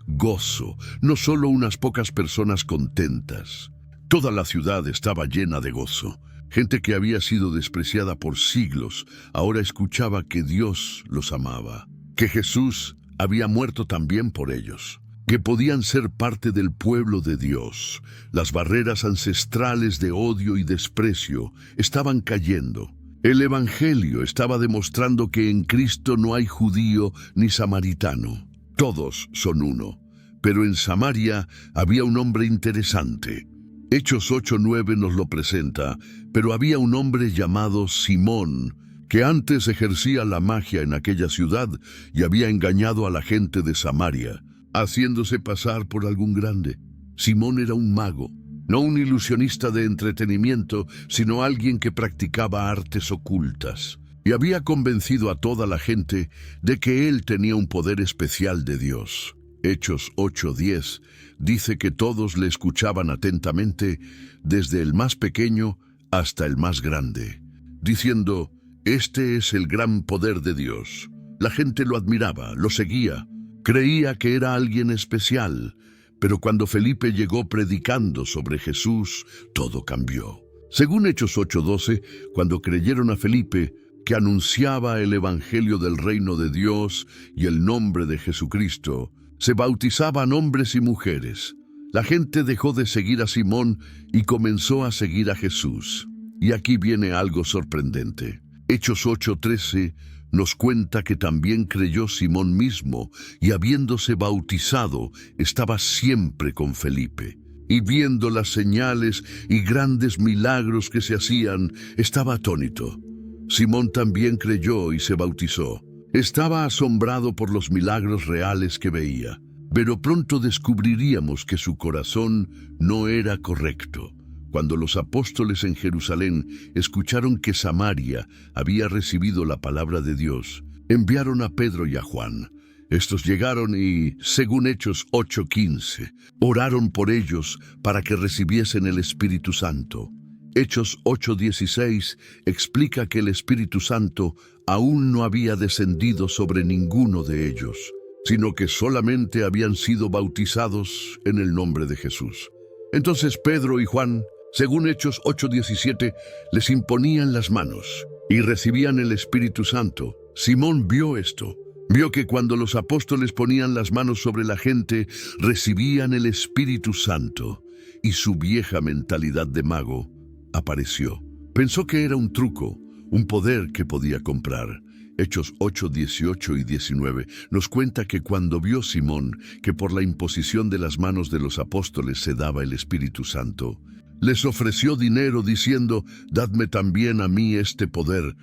Gozo, no solo unas pocas personas contentas. Toda la ciudad estaba llena de gozo. Gente que había sido despreciada por siglos, ahora escuchaba que Dios los amaba, que Jesús había muerto también por ellos, que podían ser parte del pueblo de Dios. Las barreras ancestrales de odio y desprecio estaban cayendo. El Evangelio estaba demostrando que en Cristo no hay judío ni samaritano. Todos son uno. Pero en Samaria había un hombre interesante. Hechos 8:9 nos lo presenta, pero había un hombre llamado Simón, que antes ejercía la magia en aquella ciudad y había engañado a la gente de Samaria, haciéndose pasar por algún grande. Simón era un mago, no un ilusionista de entretenimiento, sino alguien que practicaba artes ocultas, y había convencido a toda la gente de que él tenía un poder especial de Dios. Hechos 8:10 dice que todos le escuchaban atentamente, desde el más pequeño hasta el más grande, diciendo, este es el gran poder de Dios. La gente lo admiraba, lo seguía, creía que era alguien especial. Pero cuando Felipe llegó predicando sobre Jesús, todo cambió. Según Hechos 8:12, cuando creyeron a Felipe, que anunciaba el Evangelio del reino de Dios y el nombre de Jesucristo, se bautizaban hombres y mujeres. La gente dejó de seguir a Simón y comenzó a seguir a Jesús. Y aquí viene algo sorprendente. Hechos 8:13 nos cuenta que también creyó Simón mismo, y habiéndose bautizado, estaba siempre con Felipe. Y viendo las señales y grandes milagros que se hacían, estaba atónito. Simón también creyó y se bautizó. Estaba asombrado por los milagros reales que veía, pero pronto descubriríamos que su corazón no era correcto. Cuando los apóstoles en Jerusalén escucharon que Samaria había recibido la palabra de Dios, enviaron a Pedro y a Juan. Estos llegaron y, según Hechos 8:15, oraron por ellos para que recibiesen el Espíritu Santo. Hechos 8:16 explica que el Espíritu Santo aún no había descendido sobre ninguno de ellos, sino que solamente habían sido bautizados en el nombre de Jesús. Entonces Pedro y Juan, según Hechos 8:17, les imponían las manos y recibían el Espíritu Santo. Simón vio esto. Vio que cuando los apóstoles ponían las manos sobre la gente, recibían el Espíritu Santo, y su vieja mentalidad de mago apareció. Pensó que era un truco, un poder que podía comprar. Hechos 8:18 y 19 nos cuenta que cuando vio Simón que por la imposición de las manos de los apóstoles se daba el Espíritu Santo, les ofreció dinero diciendo, dadme también a mí este poder,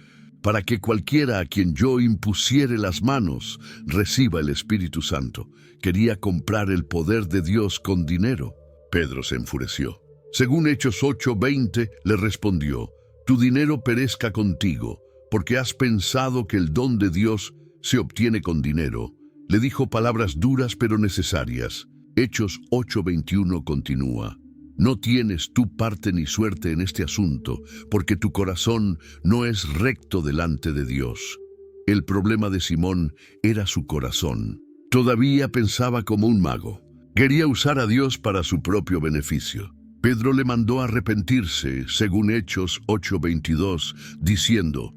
para que cualquiera a quien yo impusiere las manos reciba el Espíritu Santo. Quería comprar el poder de Dios con dinero. Pedro se enfureció. Según Hechos 8:20, le respondió, tu dinero perezca contigo, porque has pensado que el don de Dios se obtiene con dinero. Le dijo palabras duras pero necesarias. Hechos 8:21 continúa. No tienes tú parte ni suerte en este asunto, porque tu corazón no es recto delante de Dios. El problema de Simón era su corazón. Todavía pensaba como un mago. Quería usar a Dios para su propio beneficio. Pedro le mandó arrepentirse, según Hechos 8:22, diciendo,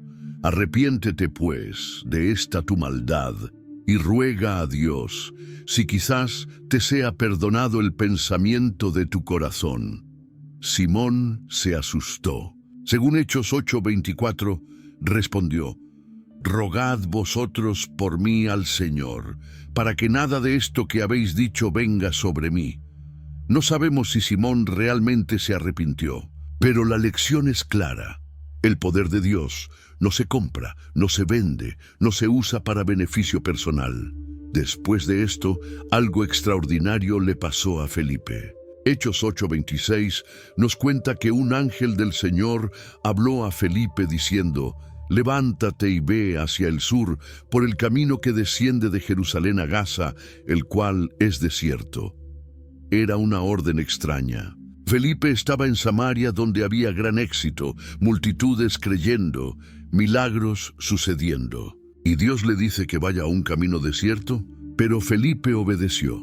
Arrepiéntete, pues, de esta tu maldad, y ruega a Dios, si quizás te sea perdonado el pensamiento de tu corazón. Simón se asustó. Según Hechos 8:24, respondió: Rogad vosotros por mí al Señor, para que nada de esto que habéis dicho venga sobre mí. No sabemos si Simón realmente se arrepintió, pero la lección es clara. El poder de Dios no se compra, no se vende, no se usa para beneficio personal. Después de esto, algo extraordinario le pasó a Felipe. Hechos 8:26 nos cuenta que un ángel del Señor habló a Felipe diciendo: Levántate y ve hacia el sur por el camino que desciende de Jerusalén a Gaza, el cual es desierto. Era una orden extraña. Felipe estaba en Samaria, donde había gran éxito, multitudes creyendo, milagros sucediendo. Y Dios le dice que vaya a un camino desierto, pero Felipe obedeció.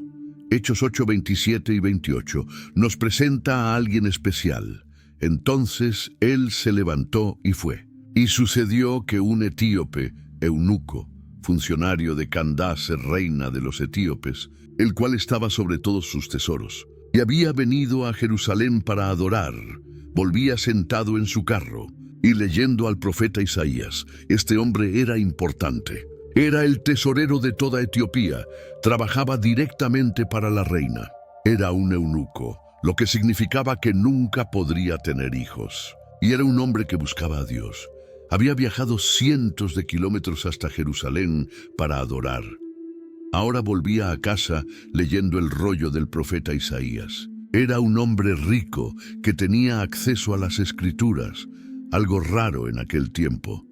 Hechos 8:27 y 28 nos presenta a alguien especial. Entonces él se levantó y fue. Y sucedió que un etíope, eunuco, funcionario de Candace, reina de los etíopes, el cual estaba sobre todos sus tesoros, y había venido a Jerusalén para adorar, volvía sentado en su carro, y leyendo al profeta Isaías. Este hombre era importante. Era el tesorero de toda Etiopía, trabajaba directamente para la reina. Era un eunuco, lo que significaba que nunca podría tener hijos. Y era un hombre que buscaba a Dios. Había viajado cientos de kilómetros hasta Jerusalén para adorar. Ahora volvía a casa leyendo el rollo del profeta Isaías. Era un hombre rico que tenía acceso a las Escrituras, algo raro en aquel tiempo.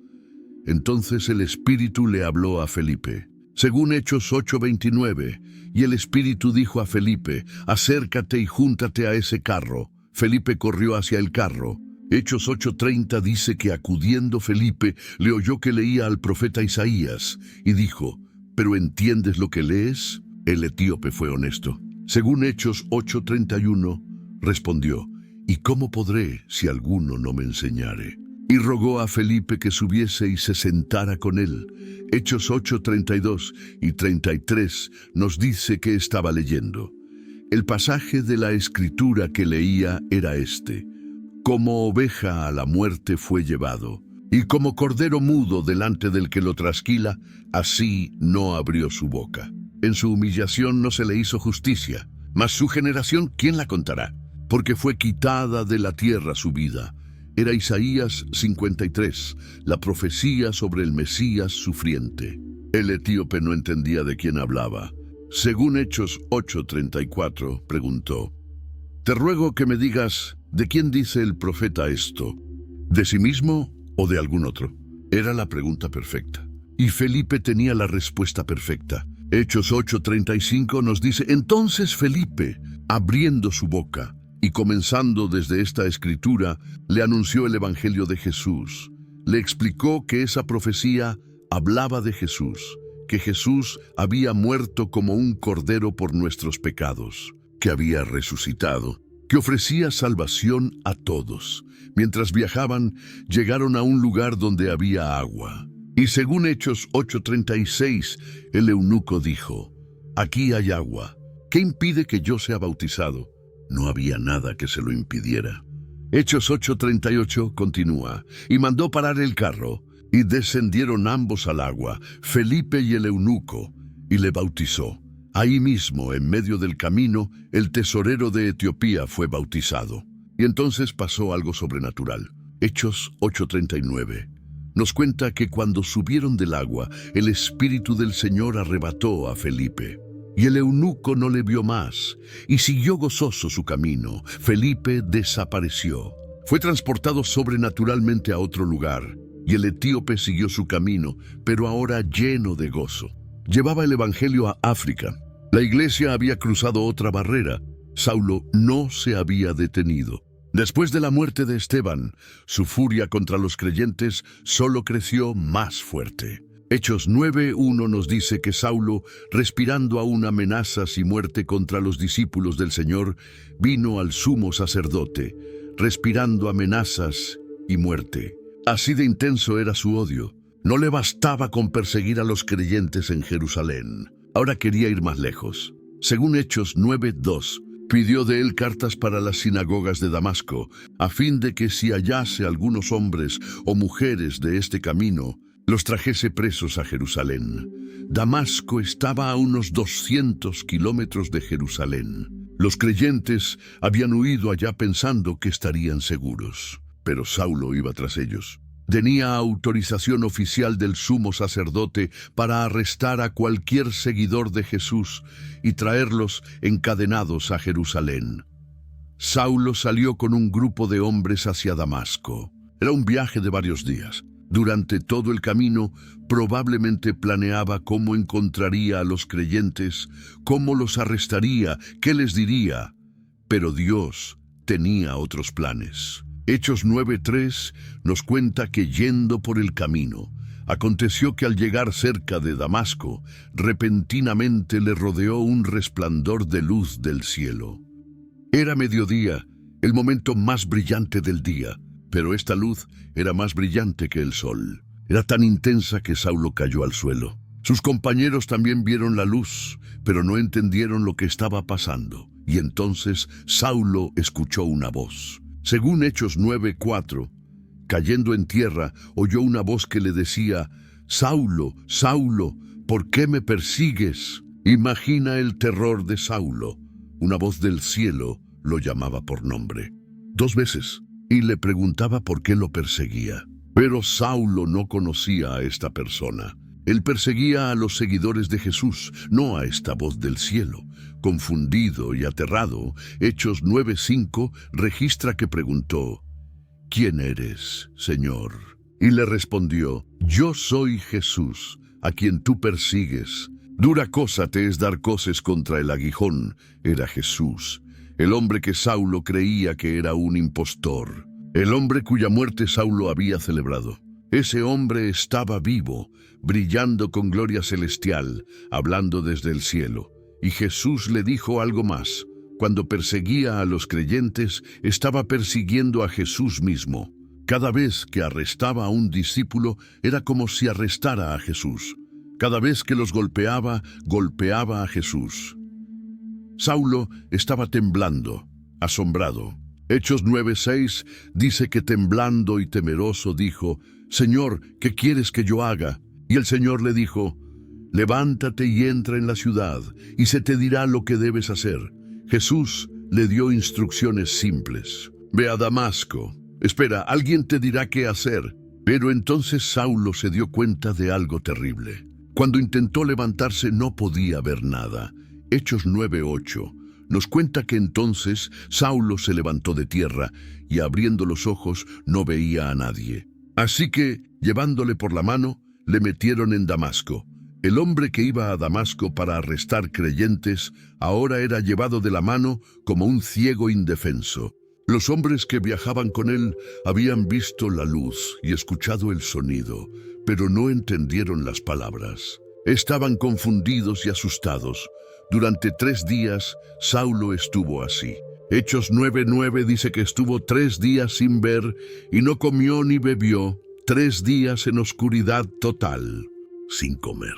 Entonces el Espíritu le habló a Felipe. Según Hechos 8:29, y el Espíritu dijo a Felipe: acércate y júntate a ese carro. Felipe corrió hacia el carro. Hechos 8:30 dice que acudiendo Felipe le oyó que leía al profeta Isaías y dijo: ¿pero entiendes lo que lees? El etíope fue honesto. Según Hechos 8:31, respondió: ¿y cómo podré si alguno no me enseñare? Y rogó a Felipe que subiese y se sentara con él. Hechos 8:32 y 33 nos dice que estaba leyendo. El pasaje de la Escritura que leía era este: como oveja a la muerte fue llevado, y como cordero mudo delante del que lo trasquila, así no abrió su boca. En su humillación no se le hizo justicia, mas su generación, ¿quién la contará? Porque fue quitada de la tierra su vida. Era Isaías 53, la profecía sobre el Mesías sufriente. El etíope no entendía de quién hablaba. Según Hechos 8:34, preguntó: te ruego que me digas, ¿de quién dice el profeta esto? ¿De sí mismo o de algún otro? Era la pregunta perfecta. Y Felipe tenía la respuesta perfecta. Hechos 8:35 nos dice: entonces Felipe, abriendo su boca y comenzando desde esta escritura, le anunció el evangelio de Jesús. Le explicó que esa profecía hablaba de Jesús, que Jesús había muerto como un cordero por nuestros pecados, que había resucitado, que ofrecía salvación a todos. Mientras viajaban, llegaron a un lugar donde había agua. Y según Hechos 8:36, el eunuco dijo: aquí hay agua. ¿Qué impide que yo sea bautizado? No había nada que se lo impidiera. Hechos 8:38 continúa: y mandó parar el carro, y descendieron ambos al agua, Felipe y el eunuco, y le bautizó. Ahí mismo, en medio del camino, el tesorero de Etiopía fue bautizado. Y entonces pasó algo sobrenatural. Hechos 8:39 nos cuenta que cuando subieron del agua, el Espíritu del Señor arrebató a Felipe. Y el eunuco no le vio más, y siguió gozoso su camino. Felipe desapareció. Fue transportado sobrenaturalmente a otro lugar, y el etíope siguió su camino, pero ahora lleno de gozo. Llevaba el evangelio a África. La iglesia había cruzado otra barrera. Saulo no se había detenido. Después de la muerte de Esteban, su furia contra los creyentes solo creció más fuerte. Hechos 9:1 nos dice que Saulo, respirando aún amenazas y muerte contra los discípulos del Señor, vino al sumo sacerdote, respirando amenazas y muerte. Así de intenso era su odio. No le bastaba con perseguir a los creyentes en Jerusalén. Ahora quería ir más lejos. Según Hechos 9:2, pidió de él cartas para las sinagogas de Damasco, a fin de que si hallase algunos hombres o mujeres de este camino, los trajese presos a Jerusalén. Damasco estaba a unos 200 kilómetros de Jerusalén. Los creyentes habían huido allá pensando que estarían seguros, pero Saulo iba tras ellos. Tenía autorización oficial del sumo sacerdote para arrestar a cualquier seguidor de Jesús y traerlos encadenados a Jerusalén. Saulo salió con un grupo de hombres hacia Damasco. Era un viaje de varios días. Durante todo el camino, probablemente planeaba cómo encontraría a los creyentes, cómo los arrestaría, qué les diría. Pero Dios tenía otros planes. Hechos 9:3 nos cuenta que yendo por el camino, aconteció que al llegar cerca de Damasco, repentinamente le rodeó un resplandor de luz del cielo. Era mediodía, el momento más brillante del día, pero esta luz era más brillante que el sol. Era tan intensa que Saulo cayó al suelo. Sus compañeros también vieron la luz, pero no entendieron lo que estaba pasando. Y entonces Saulo escuchó una voz. Según Hechos 9:4, cayendo en tierra, oyó una voz que le decía: «Saulo, Saulo, ¿por qué me persigues?». Imagina el terror de Saulo. Una voz del cielo lo llamaba por nombre 2 veces y le preguntaba por qué lo perseguía. Pero Saulo no conocía a esta persona. Él perseguía a los seguidores de Jesús, no a esta voz del cielo. Confundido y aterrado, Hechos 9:5 registra que preguntó: «¿Quién eres, Señor?». Y le respondió: «Yo soy Jesús, a quien tú persigues. Dura cosa te es dar coces contra el aguijón». Era Jesús, el hombre que Saulo creía que era un impostor, el hombre cuya muerte Saulo había celebrado. Ese hombre estaba vivo, brillando con gloria celestial, hablando desde el cielo. Y Jesús le dijo algo más. Cuando perseguía a los creyentes, estaba persiguiendo a Jesús mismo. Cada vez que arrestaba a un discípulo, era como si arrestara a Jesús. Cada vez que los golpeaba, golpeaba a Jesús. Saulo estaba temblando, asombrado. Hechos 9:6 dice que temblando y temeroso dijo: «Señor, ¿qué quieres que yo haga?». Y el Señor le dijo: «Levántate y entra en la ciudad, y se te dirá lo que debes hacer». Jesús le dio instrucciones simples. «Ve a Damasco. Espera, alguien te dirá qué hacer». Pero entonces Saulo se dio cuenta de algo terrible. Cuando intentó levantarse no podía ver nada. Hechos 9:8 nos cuenta que entonces Saulo se levantó de tierra y abriendo los ojos no veía a nadie. Así que, llevándole por la mano, le metieron en Damasco. El hombre que iba a Damasco para arrestar creyentes ahora era llevado de la mano como un ciego indefenso. Los hombres que viajaban con él habían visto la luz y escuchado el sonido, pero no entendieron las palabras. Estaban confundidos y asustados. Durante 3 días, Saulo estuvo así. Hechos 9:9 dice que estuvo 3 días sin ver y no comió ni bebió, 3 días en oscuridad total, sin comer,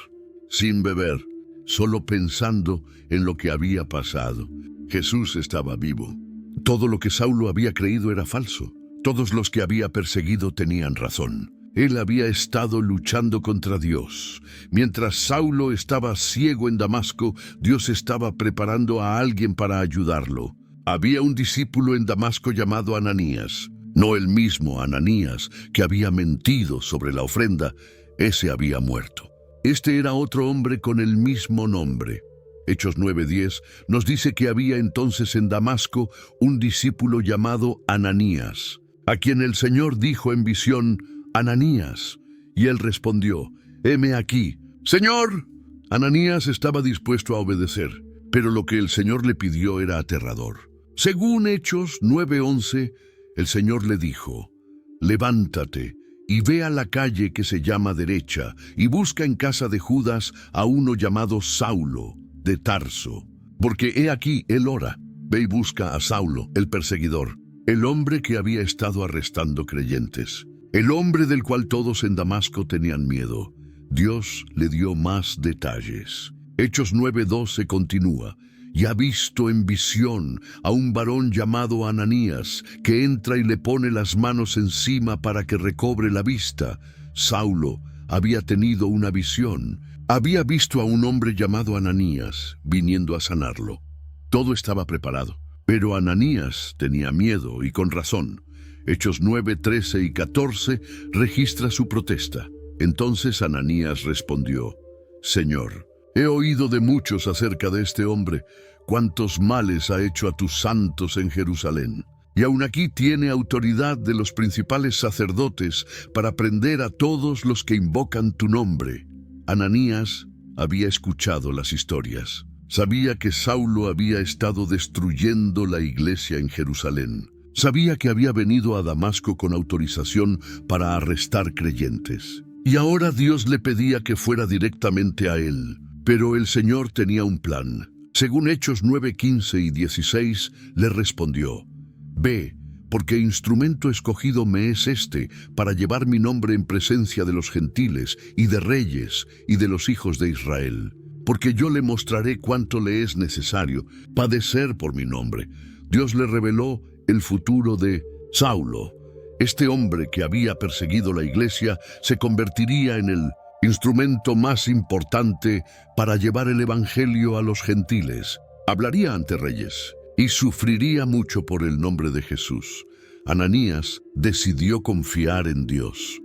sin beber, solo pensando en lo que había pasado. Jesús estaba vivo. Todo lo que Saulo había creído era falso. Todos los que había perseguido tenían razón. Él había estado luchando contra Dios. Mientras Saulo estaba ciego en Damasco, Dios estaba preparando a alguien para ayudarlo. Había un discípulo en Damasco llamado Ananías. No el mismo Ananías que había mentido sobre la ofrenda. Ese había muerto. Este era otro hombre con el mismo nombre. Hechos 9:10 nos dice que había entonces en Damasco un discípulo llamado Ananías, a quien el Señor dijo en visión: «Ananías». Y él respondió: «Heme aquí». «Señor». Ananías estaba dispuesto a obedecer, pero lo que el Señor le pidió era aterrador. Según Hechos 9:11, el Señor le dijo: «Levántate y ve a la calle que se llama Derecha y busca en casa de Judas a uno llamado Saulo, de Tarso, porque he aquí él ora». Ve y busca a Saulo, el perseguidor, el hombre que había estado arrestando creyentes. El hombre del cual todos en Damasco tenían miedo. Dios le dio más detalles. Hechos 9:12 continúa. Y ha visto en visión a un varón llamado Ananías, que entra y le pone las manos encima para que recobre la vista. Saulo había tenido una visión. Había visto a un hombre llamado Ananías viniendo a sanarlo. Todo estaba preparado, pero Ananías tenía miedo y con razón. Hechos 9:13 y 14 registra su protesta. Entonces Ananías respondió: Señor, he oído de muchos acerca de este hombre, cuántos males ha hecho a tus santos en Jerusalén. Y aun aquí tiene autoridad de los principales sacerdotes para prender a todos los que invocan tu nombre. Ananías había escuchado las historias. Sabía que Saulo había estado destruyendo la iglesia en Jerusalén. Sabía que había venido a Damasco con autorización para arrestar creyentes. Y ahora Dios le pedía que fuera directamente a él. Pero el Señor tenía un plan. Según Hechos 9:15 y 16, le respondió: Ve, porque instrumento escogido me es este, para llevar mi nombre en presencia de los gentiles, y de reyes, y de los hijos de Israel. Porque yo le mostraré cuánto le es necesario padecer por mi nombre. Dios le reveló el futuro de Saulo. Este hombre que había perseguido la iglesia se convertiría en el instrumento más importante para llevar el evangelio a los gentiles. Hablaría ante reyes y sufriría mucho por el nombre de Jesús. Ananías decidió confiar en Dios.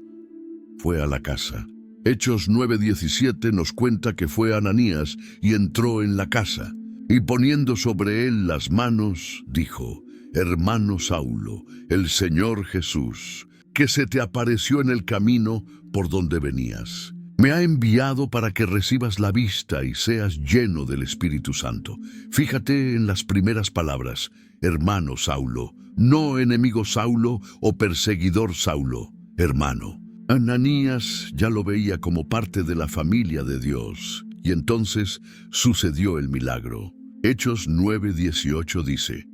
Fue a la casa. Hechos 9:17 nos cuenta que fue Ananías y entró en la casa. Y poniendo sobre él las manos, dijo: Hermano Saulo, el Señor Jesús, que se te apareció en el camino por donde venías, me ha enviado para que recibas la vista y seas lleno del Espíritu Santo. Fíjate en las primeras palabras: hermano Saulo, no enemigo Saulo o perseguidor Saulo, hermano. Ananías ya lo veía como parte de la familia de Dios, y entonces sucedió el milagro. Hechos 9:18 dice: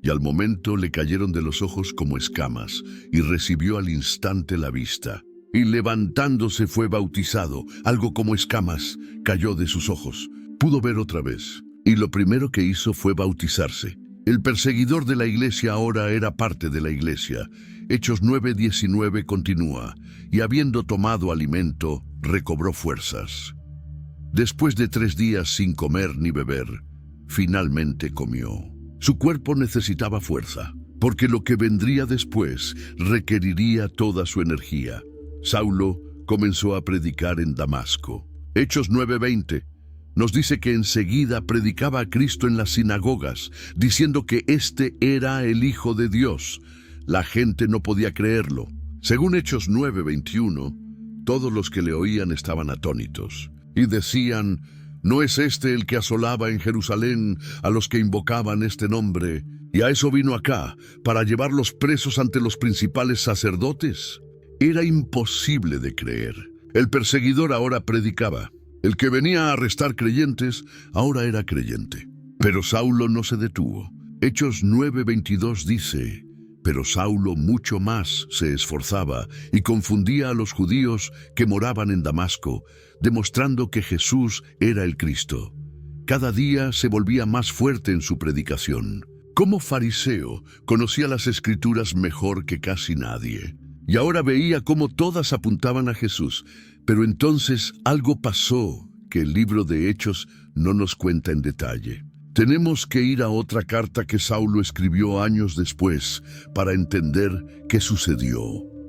Y al momento le cayeron de los ojos como escamas, y recibió al instante la vista. Y levantándose fue bautizado, algo como escamas cayó de sus ojos. Pudo ver otra vez, y lo primero que hizo fue bautizarse. El perseguidor de la iglesia ahora era parte de la iglesia. Hechos 9:19 continúa: Y habiendo tomado alimento, recobró fuerzas. Después de 3 días sin comer ni beber, finalmente comió. Su cuerpo necesitaba fuerza, porque lo que vendría después requeriría toda su energía. Saulo comenzó a predicar en Damasco. Hechos 9:20 nos dice que enseguida predicaba a Cristo en las sinagogas, diciendo que éste era el Hijo de Dios. La gente no podía creerlo. Según Hechos 9:21, todos los que le oían estaban atónitos y decían: ¿No es este el que asolaba en Jerusalén a los que invocaban este nombre? Y a eso vino acá, para llevarlos presos ante los principales sacerdotes. Era imposible de creer. El perseguidor ahora predicaba. El que venía a arrestar creyentes ahora era creyente. Pero Saulo no se detuvo. Hechos 9:22 dice: Pero Saulo mucho más se esforzaba y confundía a los judíos que moraban en Damasco, demostrando que Jesús era el Cristo. Cada día se volvía más fuerte en su predicación. Como fariseo, conocía las Escrituras mejor que casi nadie. Y ahora veía cómo todas apuntaban a Jesús. Pero entonces algo pasó que el libro de Hechos no nos cuenta en detalle. Tenemos que ir a otra carta que Saulo escribió años después para entender qué sucedió.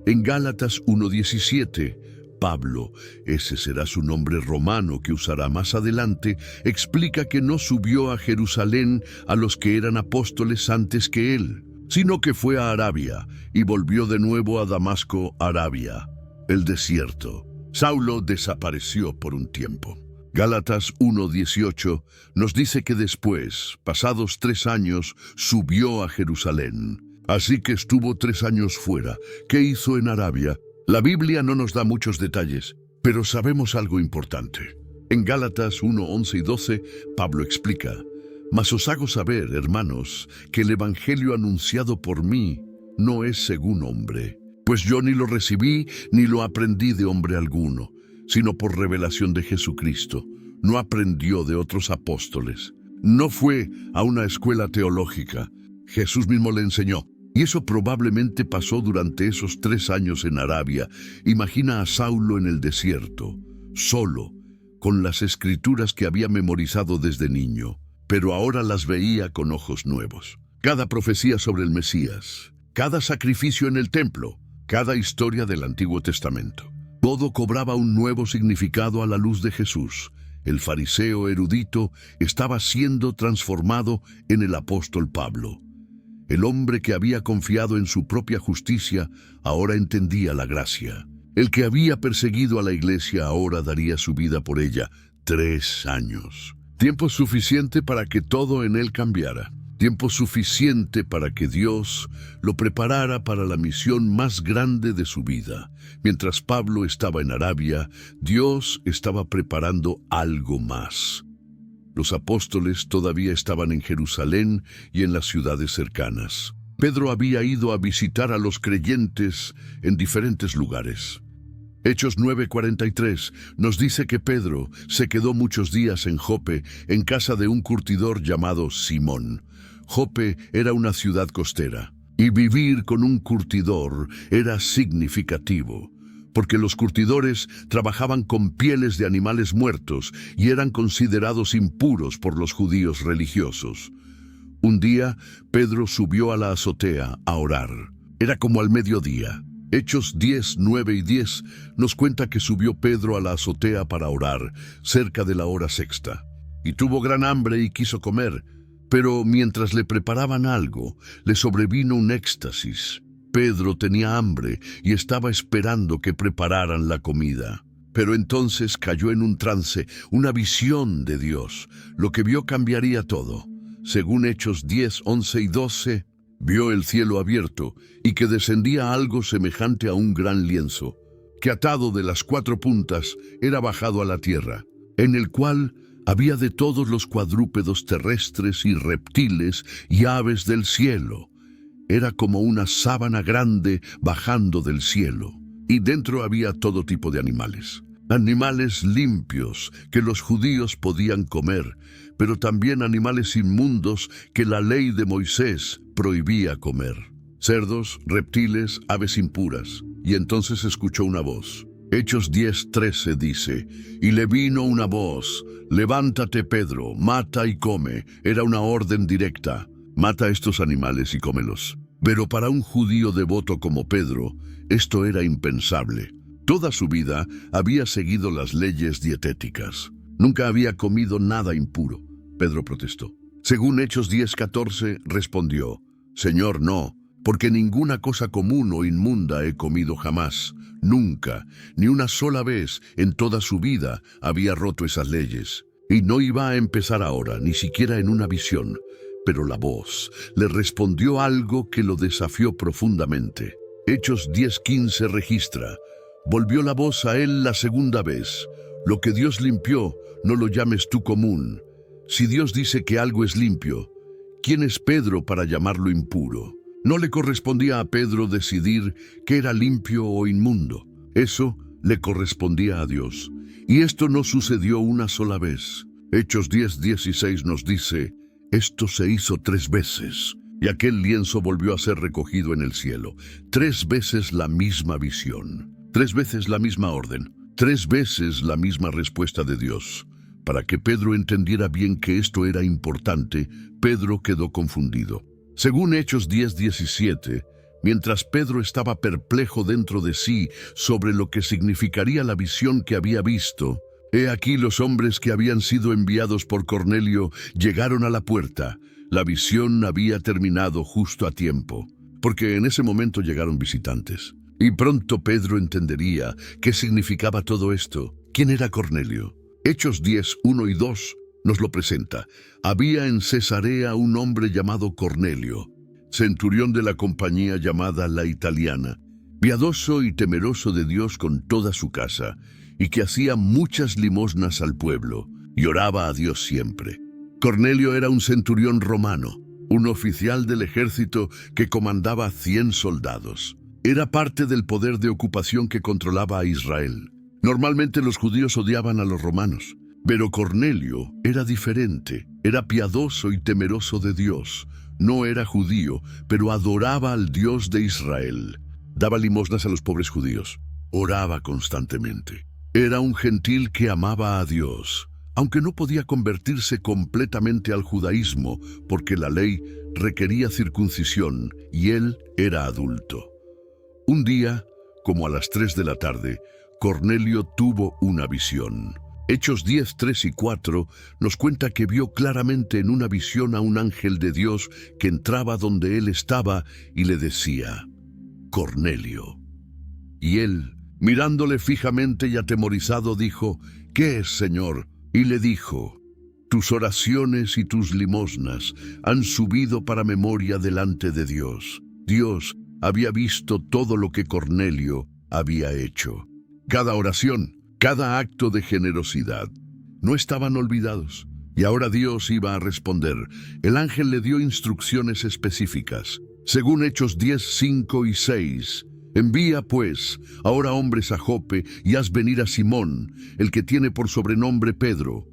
En Gálatas 1:17, Pablo, ese será su nombre romano que usará más adelante, explica que no subió a Jerusalén a los que eran apóstoles antes que él, sino que fue a Arabia y volvió de nuevo a Damasco, Arabia, el desierto. Saulo desapareció por un tiempo. Gálatas 1:18 nos dice que después, pasados 3 años, subió a Jerusalén. Así que estuvo 3 años fuera. ¿Qué hizo en Arabia? La Biblia no nos da muchos detalles, pero sabemos algo importante. En Gálatas 1:11 y 12, Pablo explica: Mas os hago saber, hermanos, que el evangelio anunciado por mí no es según hombre, Pues yo ni lo recibí ni lo aprendí de hombre alguno, sino por revelación de Jesucristo. No aprendió de otros apóstoles. No fue a una escuela teológica. Jesús mismo le enseñó. Y eso probablemente pasó durante esos 3 años en Arabia. Imagina a Saulo en el desierto, solo, con las escrituras que había memorizado desde niño, pero ahora las veía con ojos nuevos. Cada profecía sobre el Mesías, cada sacrificio en el templo, cada historia del Antiguo Testamento. Todo cobraba un nuevo significado a la luz de Jesús. El fariseo erudito estaba siendo transformado en el apóstol Pablo. El hombre que había confiado en su propia justicia ahora entendía la gracia. El que había perseguido a la iglesia ahora daría su vida por ella. 3 años. Tiempo suficiente para que todo en él cambiara. Tiempo suficiente para que Dios lo preparara para la misión más grande de su vida. Mientras Pablo estaba en Arabia, Dios estaba preparando algo más. Los apóstoles todavía estaban en Jerusalén y en las ciudades cercanas. Pedro había ido a visitar a los creyentes en diferentes lugares. Hechos 9:43 nos dice que Pedro se quedó muchos días en Jope, en casa de un curtidor llamado Simón. Jope era una ciudad costera, y vivir con un curtidor era significativo, porque los curtidores trabajaban con pieles de animales muertos y eran considerados impuros por los judíos religiosos. Un día, Pedro subió a la azotea a orar. Era como al mediodía. Hechos 10, 9 y 10 nos cuenta que subió Pedro a la azotea para orar, cerca de la hora sexta. Y tuvo gran hambre y quiso comer, pero mientras le preparaban algo, le sobrevino un éxtasis. Pedro tenía hambre y estaba esperando que prepararan la comida. Pero entonces cayó en un trance, una visión de Dios. Lo que vio cambiaría todo. Según Hechos 10, 11 y 12, vio el cielo abierto y que descendía algo semejante a un gran lienzo, que atado de las 4 puntas era bajado a la tierra, en el cual había de todos los cuadrúpedos terrestres y reptiles y aves del cielo. Era como una sábana grande bajando del cielo, y dentro había todo tipo de animales. Animales limpios que los judíos podían comer, pero también animales inmundos que la ley de Moisés prohibía comer. Cerdos, reptiles, aves impuras. Y entonces escuchó una voz. Hechos 10:13 dice, y le vino una voz, levántate Pedro, mata y come. Era una orden directa, mata estos animales y cómelos. Pero para un judío devoto como Pedro, esto era impensable. Toda su vida había seguido las leyes dietéticas. Nunca había comido nada impuro. Pedro protestó. Según Hechos 10:14, respondió, Señor, no, porque ninguna cosa común o inmunda he comido jamás. Nunca, ni una sola vez en toda su vida había roto esas leyes. Y no iba a empezar ahora, ni siquiera en una visión. Pero la voz le respondió algo que lo desafió profundamente. Hechos 10:15 registra, volvió la voz a él la segunda vez. Lo que Dios limpió, no lo llames tú común. Si Dios dice que algo es limpio, ¿quién es Pedro para llamarlo impuro? No le correspondía a Pedro decidir qué era limpio o inmundo. Eso le correspondía a Dios. Y esto no sucedió una sola vez. Hechos 10:16 nos dice, esto se hizo 3 veces, y aquel lienzo volvió a ser recogido en el cielo. 3 veces la misma visión, 3 veces la misma orden, 3 veces la misma respuesta de Dios. Para que Pedro entendiera bien que esto era importante, Pedro quedó confundido. Según Hechos 10:17, mientras Pedro estaba perplejo dentro de sí sobre lo que significaría la visión que había visto, he aquí los hombres que habían sido enviados por Cornelio llegaron a la puerta. La visión había terminado justo a tiempo, porque en ese momento llegaron visitantes. Y pronto Pedro entendería qué significaba todo esto. ¿Quién era Cornelio? Hechos 10:1 y 2 nos lo presenta. Había en Cesarea un hombre llamado Cornelio, centurión de la compañía llamada La Italiana, piadoso y temeroso de Dios con toda su casa, y que hacía muchas limosnas al pueblo, y oraba a Dios siempre. Cornelio era un centurión romano, un oficial del ejército que comandaba 100 soldados. Era parte del poder de ocupación que controlaba a Israel. Normalmente los judíos odiaban a los romanos, pero Cornelio era diferente. Era piadoso y temeroso de Dios. No era judío, pero adoraba al Dios de Israel. Daba limosnas a los pobres judíos. Oraba constantemente. Era un gentil que amaba a Dios, aunque no podía convertirse completamente al judaísmo porque la ley requería circuncisión y él era adulto. Un día, como a las 3 de la tarde, Cornelio tuvo una visión. Hechos 10, 3 y 4 nos cuenta que vio claramente en una visión a un ángel de Dios que entraba donde él estaba y le decía: Cornelio. Y él, mirándole fijamente y atemorizado, dijo: ¿Qué es, Señor? Y le dijo: tus oraciones y tus limosnas han subido para memoria delante de Dios. Dios había visto todo lo que Cornelio había hecho. Cada oración, cada acto de generosidad. No estaban olvidados. Y ahora Dios iba a responder. El ángel le dio instrucciones específicas. Según Hechos 10, 5 y 6, envía pues ahora hombres a Jope y haz venir a Simón, el que tiene por sobrenombre Pedro.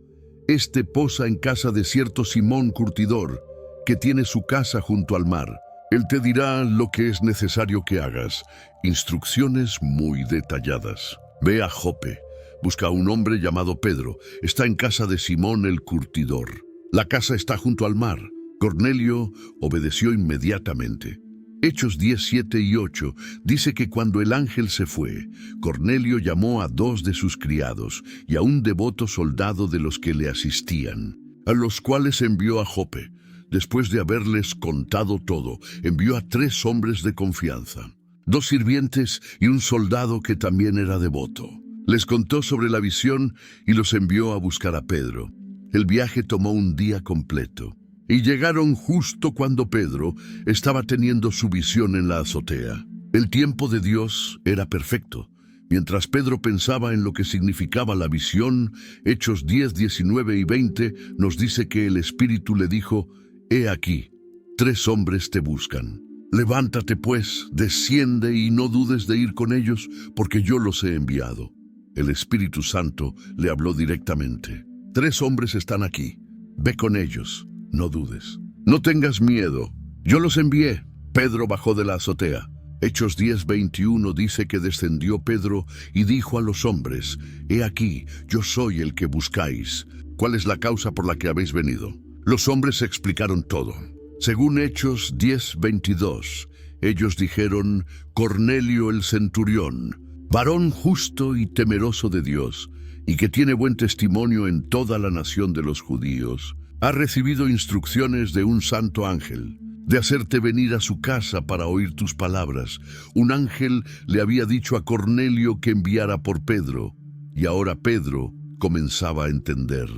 Este posa en casa de cierto Simón curtidor, que tiene su casa junto al mar. Él te dirá lo que es necesario que hagas. Instrucciones muy detalladas. Ve a Jope. Busca a un hombre llamado Pedro. Está en casa de Simón el curtidor. La casa está junto al mar. Cornelio obedeció inmediatamente. Hechos 10, 7 y 8 dice que cuando el ángel se fue, Cornelio llamó a 2 de sus criados y a un devoto soldado de los que le asistían, a los cuales envió a Jope. Después de haberles contado todo, envió a 3 hombres de confianza, 2 sirvientes y un soldado que también era devoto. Les contó sobre la visión y los envió a buscar a Pedro. El viaje tomó un día completo. Y llegaron justo cuando Pedro estaba teniendo su visión en la azotea. El tiempo de Dios era perfecto. Mientras Pedro pensaba en lo que significaba la visión, Hechos 10, 19 y 20 nos dice que el Espíritu le dijo: «He aquí, 3 hombres te buscan. Levántate pues, desciende y no dudes de ir con ellos, porque yo los he enviado». El Espíritu Santo le habló directamente: «3 hombres están aquí. Ve con ellos. No dudes. No tengas miedo. Yo los envié». Pedro bajó de la azotea. Hechos 10, 21 dice que descendió Pedro y dijo a los hombres: «He aquí, yo soy el que buscáis. ¿Cuál es la causa por la que habéis venido?». Los hombres explicaron todo. Según Hechos 10, 22, ellos dijeron: «Cornelio el centurión, varón justo y temeroso de Dios, y que tiene buen testimonio en toda la nación de los judíos, ha recibido instrucciones de un santo ángel, de hacerte venir a su casa para oír tus palabras. Un ángel le había dicho a Cornelio que enviara por Pedro, y ahora Pedro comenzaba a entender.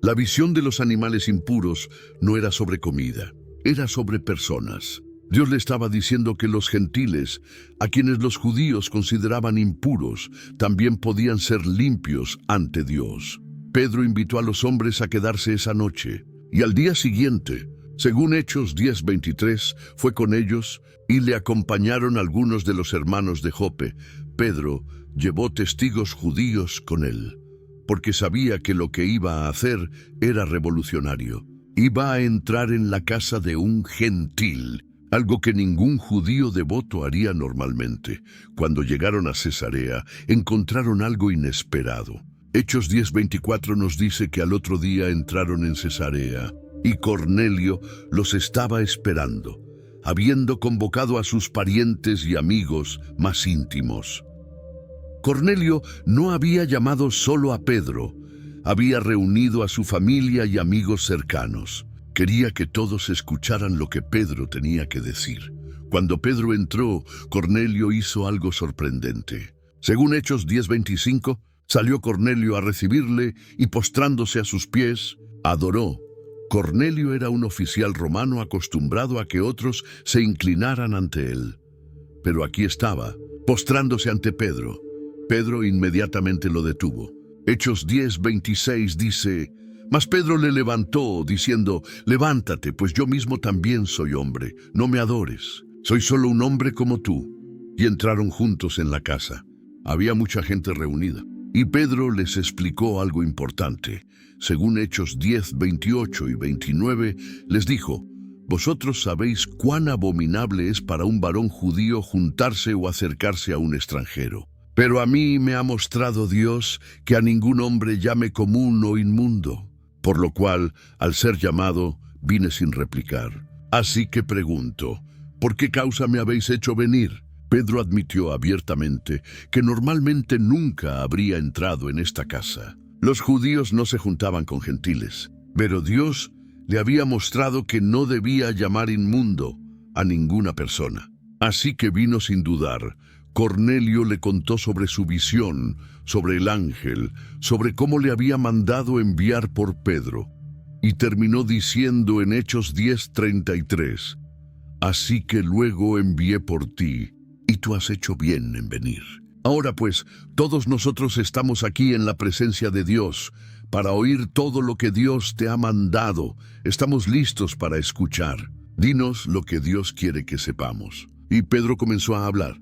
La visión de los animales impuros no era sobre comida, era sobre personas. Dios le estaba diciendo que los gentiles, a quienes los judíos consideraban impuros, también podían ser limpios ante Dios. Pedro invitó a los hombres a quedarse esa noche, y al día siguiente, según Hechos 10:23, fue con ellos y le acompañaron algunos de los hermanos de Jope. Pedro llevó testigos judíos con él, porque sabía que lo que iba a hacer era revolucionario. Iba a entrar en la casa de un gentil, algo que ningún judío devoto haría normalmente. Cuando llegaron a Cesarea, encontraron algo inesperado. Hechos 10:24 nos dice que al otro día entraron en Cesarea y Cornelio los estaba esperando, habiendo convocado a sus parientes y amigos más íntimos. Cornelio no había llamado solo a Pedro, había reunido a su familia y amigos cercanos. Quería que todos escucharan lo que Pedro tenía que decir. Cuando Pedro entró, Cornelio hizo algo sorprendente. Según Hechos 10:25, salió Cornelio a recibirle y postrándose a sus pies, adoró. Cornelio era un oficial romano acostumbrado a que otros se inclinaran ante él. Pero aquí estaba, postrándose ante Pedro. Pedro inmediatamente lo detuvo. Hechos 10:26 dice: «Mas Pedro le levantó, diciendo: levántate, pues yo mismo también soy hombre, no me adores. Soy solo un hombre como tú». y entraron juntos en la casa. Había mucha gente reunida, y Pedro les explicó algo importante. Según Hechos 10, 28 y 29, les dijo: «Vosotros sabéis cuán abominable es para un varón judío juntarse o acercarse a un extranjero. Pero a mí me ha mostrado Dios que a ningún hombre llame común o inmundo, por lo cual, al ser llamado, vine sin replicar. Así que pregunto, ¿por qué causa me habéis hecho venir?» Pedro admitió abiertamente que normalmente nunca habría entrado en esta casa. Los judíos no se juntaban con gentiles, pero Dios le había mostrado que no debía llamar inmundo a ninguna persona. Así que vino sin dudar. Cornelio le contó sobre su visión, sobre el ángel, sobre cómo le había mandado enviar por Pedro. Y terminó diciendo en Hechos 10:33, «Así que luego envié por ti, y tú has hecho bien en venir». Ahora pues, todos nosotros estamos aquí en la presencia de Dios para oír todo lo que Dios te ha mandado. Estamos listos para escuchar. Dinos lo que Dios quiere que sepamos. Y Pedro comenzó a hablar.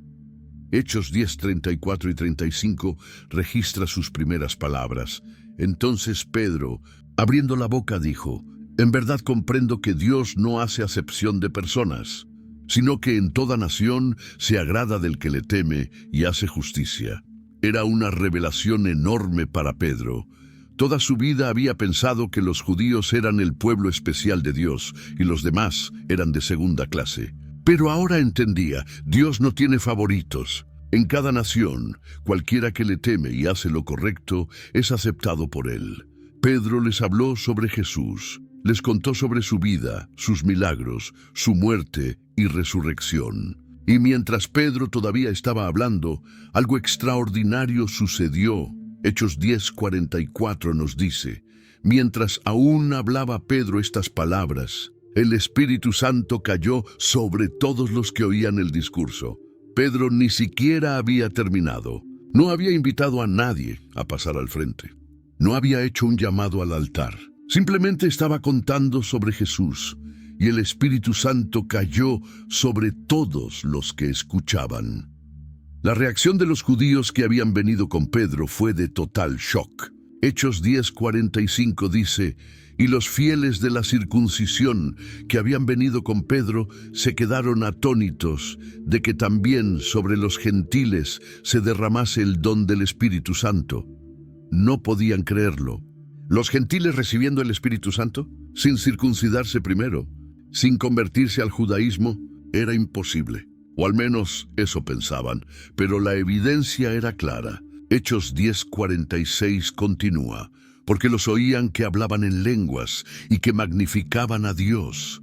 Hechos 10:34 y 35 registra sus primeras palabras. Entonces Pedro, abriendo la boca, dijo: «En verdad comprendo que Dios no hace acepción de personas, sino que en toda nación se agrada del que le teme y hace justicia». Era una revelación enorme para Pedro. Toda su vida había pensado que los judíos eran el pueblo especial de Dios y los demás eran de segunda clase. Pero ahora entendía, Dios no tiene favoritos. En cada nación, cualquiera que le teme y hace lo correcto es aceptado por él. Pedro les habló sobre Jesús. Les contó sobre su vida, sus milagros, su muerte y resurrección. Y mientras Pedro todavía estaba hablando, algo extraordinario sucedió. Hechos 10:44 nos dice: «Mientras aún hablaba Pedro estas palabras, el Espíritu Santo cayó sobre todos los que oían el discurso». Pedro ni siquiera había terminado. No había invitado a nadie a pasar al frente. No había hecho un llamado al altar. Simplemente estaba contando sobre Jesús, y el Espíritu Santo cayó sobre todos los que escuchaban. La reacción de los judíos que habían venido con Pedro fue de total shock. Hechos 10:45 dice: «Y los fieles de la circuncisión que habían venido con Pedro se quedaron atónitos de que también sobre los gentiles se derramase el don del Espíritu Santo». No podían creerlo. ¿Los gentiles recibiendo el Espíritu Santo? Sin circuncidarse primero, sin convertirse al judaísmo, era imposible. O al menos eso pensaban, pero la evidencia era clara. Hechos 10:46 continúa: «Porque los oían que hablaban en lenguas y que magnificaban a Dios».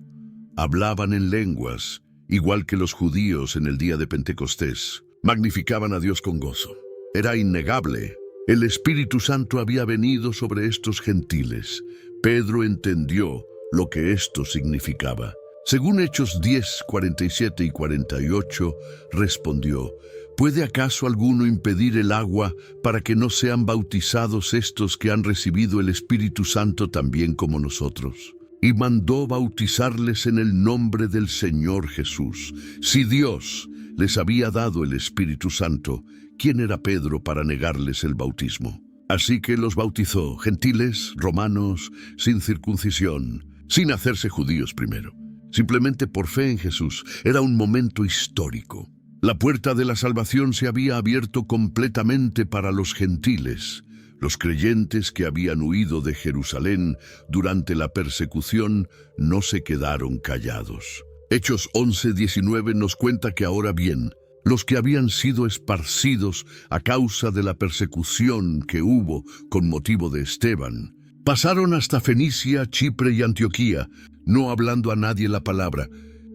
Hablaban en lenguas, igual que los judíos en el día de Pentecostés. Magnificaban a Dios con gozo. Era innegable. El Espíritu Santo había venido sobre estos gentiles. Pedro entendió lo que esto significaba. Según Hechos 10:47 y 48, respondió: «¿Puede acaso alguno impedir el agua para que no sean bautizados estos que han recibido el Espíritu Santo también como nosotros?» Y mandó bautizarles en el nombre del Señor Jesús. Si Dios les había dado el Espíritu Santo, ¿quién era Pedro para negarles el bautismo? Así que los bautizó, gentiles, romanos, sin circuncisión, sin hacerse judíos primero. Simplemente por fe en Jesús. Era un momento histórico. La puerta de la salvación se había abierto completamente para los gentiles. Los creyentes que habían huido de Jerusalén durante la persecución no se quedaron callados. Hechos 11:19 nos cuenta que ahora bien, los que habían sido esparcidos a causa de la persecución que hubo con motivo de Esteban, pasaron hasta Fenicia, Chipre y Antioquía, no hablando a nadie la palabra,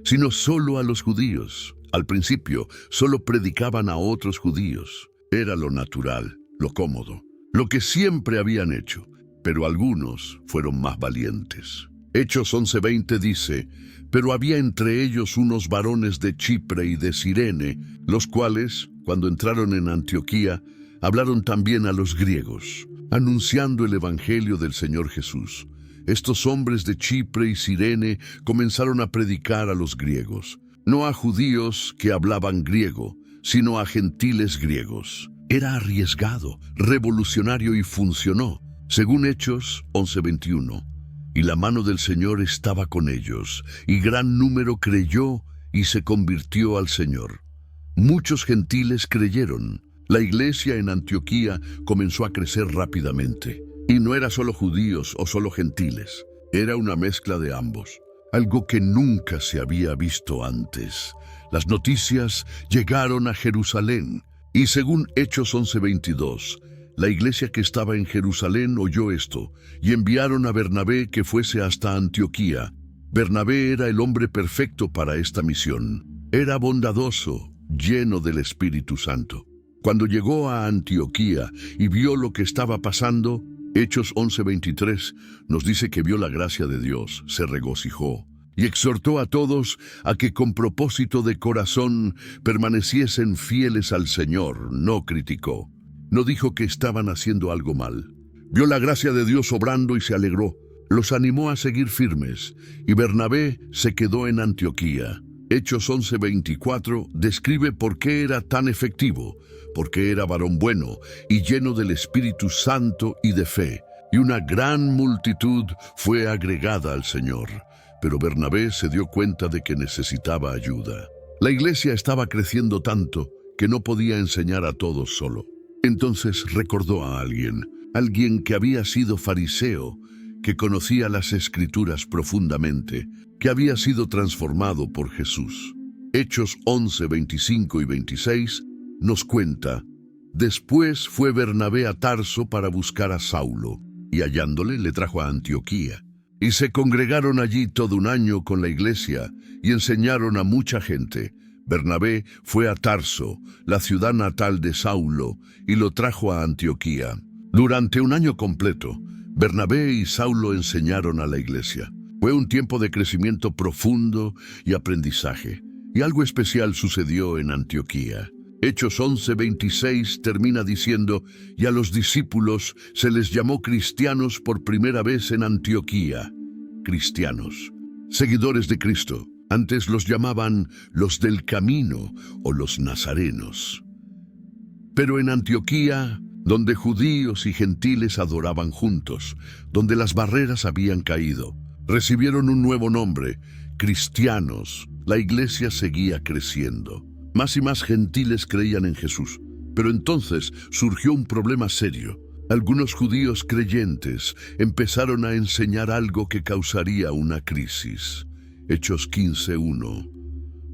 sino solo a los judíos. Al principio, solo predicaban a otros judíos. Era lo natural, lo cómodo, lo que siempre habían hecho, pero algunos fueron más valientes. Hechos 11:20 dice: «Pero había entre ellos unos varones de Chipre y de Cirene, los cuales, cuando entraron en Antioquía, hablaron también a los griegos, anunciando el evangelio del Señor Jesús. Estos hombres de Chipre y Cirene comenzaron a predicar a los griegos, no a judíos que hablaban griego, sino a gentiles griegos. Era arriesgado, revolucionario y funcionó, según Hechos 11:21. Y la mano del Señor estaba con ellos, y gran número creyó y se convirtió al Señor. Muchos gentiles creyeron. La iglesia en Antioquía comenzó a crecer rápidamente. Y no era solo judíos o solo gentiles, era una mezcla de ambos. Algo que nunca se había visto antes. Las noticias llegaron a Jerusalén. Y según Hechos 11:22, la iglesia que estaba en Jerusalén oyó esto, y enviaron a Bernabé que fuese hasta Antioquía. Bernabé era el hombre perfecto para esta misión. Era bondadoso, lleno del Espíritu Santo. Cuando llegó a Antioquía y vio lo que estaba pasando, Hechos 11:23 nos dice que vio la gracia de Dios, se regocijó y exhortó a todos a que con propósito de corazón permaneciesen fieles al Señor. No criticó, no dijo que estaban haciendo algo mal. Vio la gracia de Dios obrando y se alegró. Los animó a seguir firmes y Bernabé se quedó en Antioquía. Hechos 11:24 describe por qué era tan efectivo, porque era varón bueno y lleno del Espíritu Santo y de fe, y una gran multitud fue agregada al Señor. Pero Bernabé se dio cuenta de que necesitaba ayuda. La iglesia estaba creciendo tanto que no podía enseñar a todos solo. Entonces recordó a alguien que había sido fariseo, que conocía las Escrituras profundamente, que había sido transformado por Jesús. Hechos 11:25 y 26 nos cuenta: después fue Bernabé a Tarso para buscar a Saulo, y hallándole le trajo a Antioquía. Y se congregaron allí todo un año con la iglesia, y enseñaron a mucha gente. Bernabé fue a Tarso, la ciudad natal de Saulo, y lo trajo a Antioquía. Durante un año completo, Bernabé y Saulo enseñaron a la iglesia. Fue un tiempo de crecimiento profundo y aprendizaje, y algo especial sucedió en Antioquía. Hechos 11:26 termina diciendo: y a los discípulos se les llamó cristianos por primera vez en Antioquía. Cristianos, seguidores de Cristo. Antes los llamaban los del camino o los nazarenos. Pero en Antioquía, donde judíos y gentiles adoraban juntos, donde las barreras habían caído, recibieron un nuevo nombre: cristianos. La iglesia seguía creciendo. Más y más gentiles creían en Jesús. Pero entonces surgió un problema serio. Algunos judíos creyentes empezaron a enseñar algo que causaría una crisis. Hechos 15:1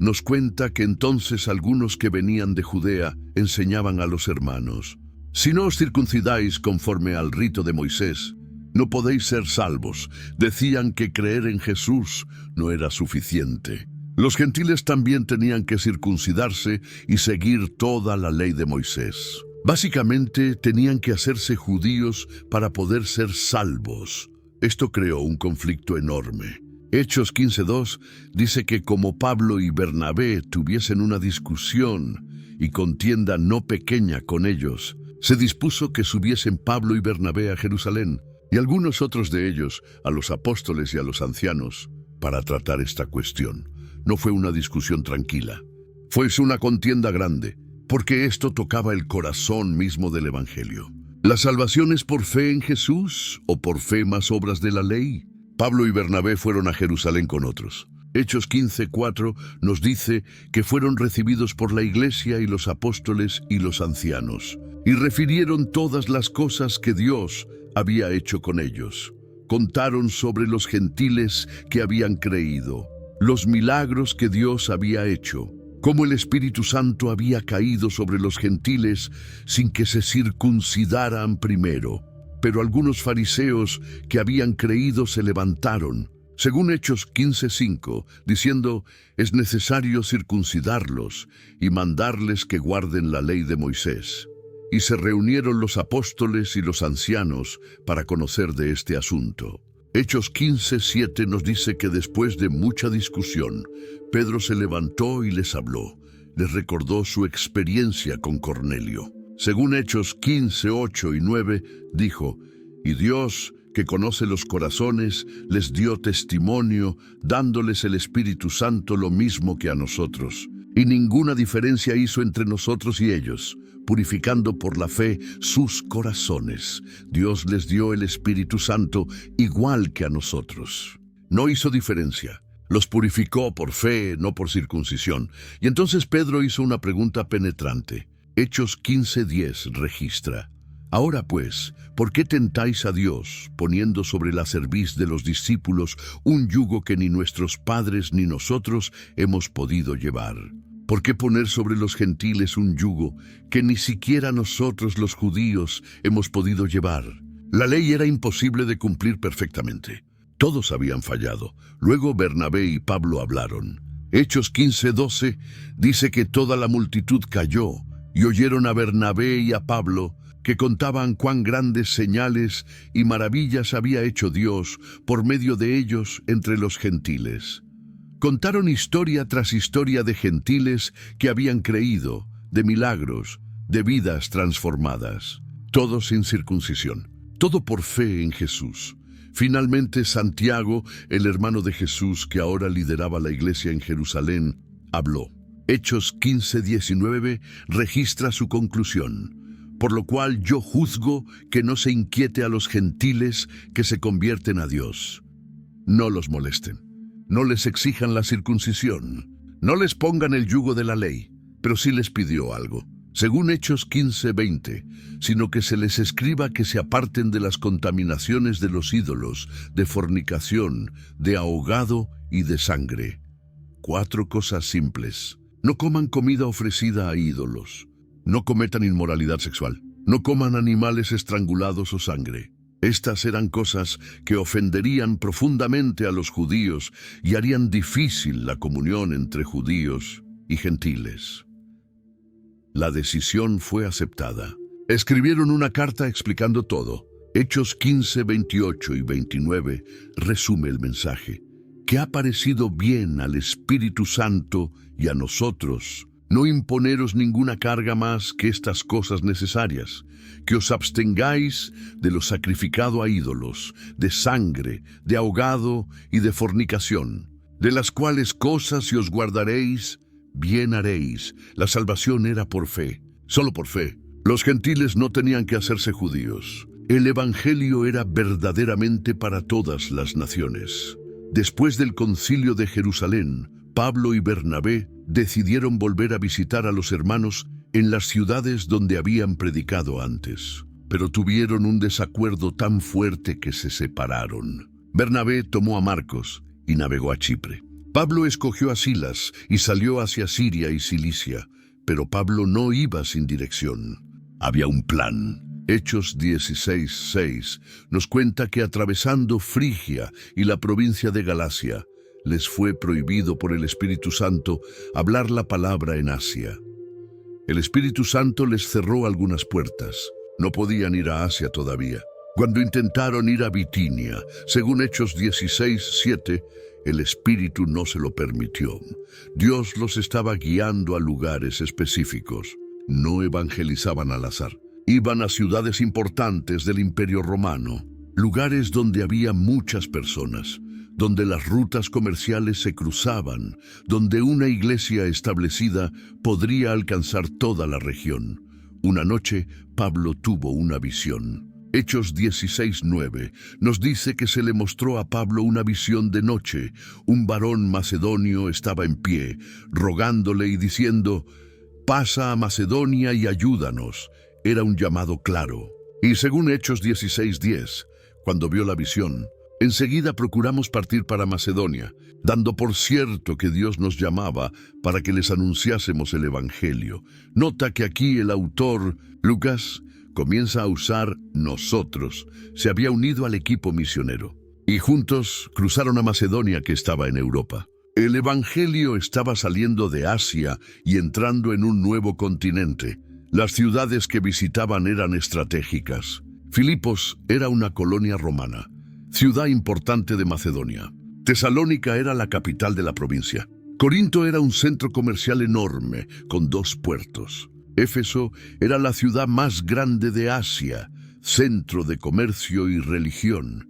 nos cuenta que entonces algunos que venían de Judea enseñaban a los hermanos: si no os circuncidáis conforme al rito de Moisés, no podéis ser salvos. Decían que creer en Jesús no era suficiente. Los gentiles también tenían que circuncidarse y seguir toda la ley de Moisés. Básicamente, tenían que hacerse judíos para poder ser salvos. Esto creó un conflicto enorme. Hechos 15:2 dice que como Pablo y Bernabé tuviesen una discusión y contienda no pequeña con ellos, se dispuso que subiesen Pablo y Bernabé a Jerusalén, y algunos otros de ellos a los apóstoles y a los ancianos, para tratar esta cuestión. No fue una discusión tranquila. Fue una contienda grande, porque esto tocaba el corazón mismo del Evangelio. ¿La salvación es por fe en Jesús o por fe más obras de la ley? Pablo y Bernabé fueron a Jerusalén con otros. Hechos 15:4 nos dice que fueron recibidos por la iglesia y los apóstoles y los ancianos, y refirieron todas las cosas que Dios había hecho con ellos. Contaron sobre los gentiles que habían creído, los milagros que Dios había hecho, cómo el Espíritu Santo había caído sobre los gentiles sin que se circuncidaran primero. Pero algunos fariseos que habían creído se levantaron, según Hechos 15:5, diciendo: es necesario circuncidarlos y mandarles que guarden la ley de Moisés. Y se reunieron los apóstoles y los ancianos para conocer de este asunto. Hechos 15:7 nos dice que después de mucha discusión, Pedro se levantó y les habló. Les recordó su experiencia con Cornelio. Según Hechos 15:8 y 9, dijo: y Dios, que conoce los corazones, les dio testimonio, dándoles el Espíritu Santo lo mismo que a nosotros. y ninguna diferencia hizo entre nosotros y ellos, purificando por la fe sus corazones. Dios les dio el Espíritu Santo igual que a nosotros. No hizo diferencia. Los purificó por fe, no por circuncisión. Y entonces Pedro hizo una pregunta penetrante. Hechos 15:10 registra: Ahora pues, ¿por qué tentáis a Dios, poniendo sobre la cerviz de los discípulos un yugo que ni nuestros padres ni nosotros hemos podido llevar? ¿Por qué poner sobre los gentiles un yugo que ni siquiera nosotros los judíos hemos podido llevar? La ley era imposible de cumplir perfectamente. Todos habían fallado. Luego Bernabé y Pablo hablaron. Hechos 15:12 dice que toda la multitud cayó y oyeron a Bernabé y a Pablo, que contaban cuán grandes señales y maravillas había hecho Dios por medio de ellos entre los gentiles. Contaron historia tras historia de gentiles que habían creído, de milagros, de vidas transformadas. Todo sin circuncisión, todo por fe en Jesús. Finalmente Santiago, el hermano de Jesús que ahora lideraba la iglesia en Jerusalén, habló. Hechos 15:19 registra su conclusión. Por lo cual yo juzgo que no se inquiete a los gentiles que se convierten a Dios. No los molesten, no les exijan la circuncisión, no les pongan el yugo de la ley, pero sí les pidió algo, según Hechos 15:20, sino que se les escriba que se aparten de las contaminaciones de los ídolos, de fornicación, de ahogado y de sangre. 4 cosas simples. No coman comida ofrecida a ídolos. No cometan inmoralidad sexual. No coman animales estrangulados o sangre. Estas eran cosas que ofenderían profundamente a los judíos y harían difícil la comunión entre judíos y gentiles. La decisión fue aceptada. Escribieron una carta explicando todo. Hechos 15:28 y 29 resume el mensaje. Que ha parecido bien al Espíritu Santo y a nosotros no imponeros ninguna carga más que estas cosas necesarias, que os abstengáis de lo sacrificado a ídolos, de sangre, de ahogado y de fornicación, de las cuales cosas si os guardaréis, bien haréis. La salvación era por fe, solo por fe. Los gentiles no tenían que hacerse judíos. El Evangelio era verdaderamente para todas las naciones. Después del Concilio de Jerusalén, Pablo y Bernabé decidieron volver a visitar a los hermanos en las ciudades donde habían predicado antes, pero tuvieron un desacuerdo tan fuerte que se separaron. Bernabé tomó a Marcos y navegó a Chipre. Pablo escogió a Silas y salió hacia Siria y Cilicia, pero Pablo no iba sin dirección. Había un plan. Hechos 16:6 nos cuenta que atravesando Frigia y la provincia de Galacia, les fue prohibido por el Espíritu Santo hablar la palabra en Asia. El Espíritu Santo les cerró algunas puertas. No podían ir a Asia todavía. Cuando intentaron ir a Bitinia, según Hechos 16:7, el Espíritu no se lo permitió. Dios los estaba guiando a lugares específicos. No evangelizaban al azar. Iban a ciudades importantes del Imperio Romano, lugares donde había muchas personas, donde las rutas comerciales se cruzaban, donde una iglesia establecida podría alcanzar toda la región. Una noche, Pablo tuvo una visión. Hechos 16:9 nos dice que se le mostró a Pablo una visión de noche. Un varón macedonio estaba en pie, rogándole y diciendo: «Pasa a Macedonia y ayúdanos». Era un llamado claro. Y según Hechos 16:10, cuando vio la visión, enseguida procuramos partir para Macedonia, dando por cierto que Dios nos llamaba para que les anunciásemos el Evangelio. Nota que aquí el autor, Lucas, comienza a usar nosotros. Se había unido al equipo misionero. Y juntos cruzaron a Macedonia, que estaba en Europa. El Evangelio estaba saliendo de Asia y entrando en un nuevo continente. Las ciudades que visitaban eran estratégicas. Filipos era una colonia romana, ciudad importante de Macedonia. Tesalónica era la capital de la provincia. Corinto era un centro comercial enorme, con 2 puertos. Éfeso era la ciudad más grande de Asia, centro de comercio y religión.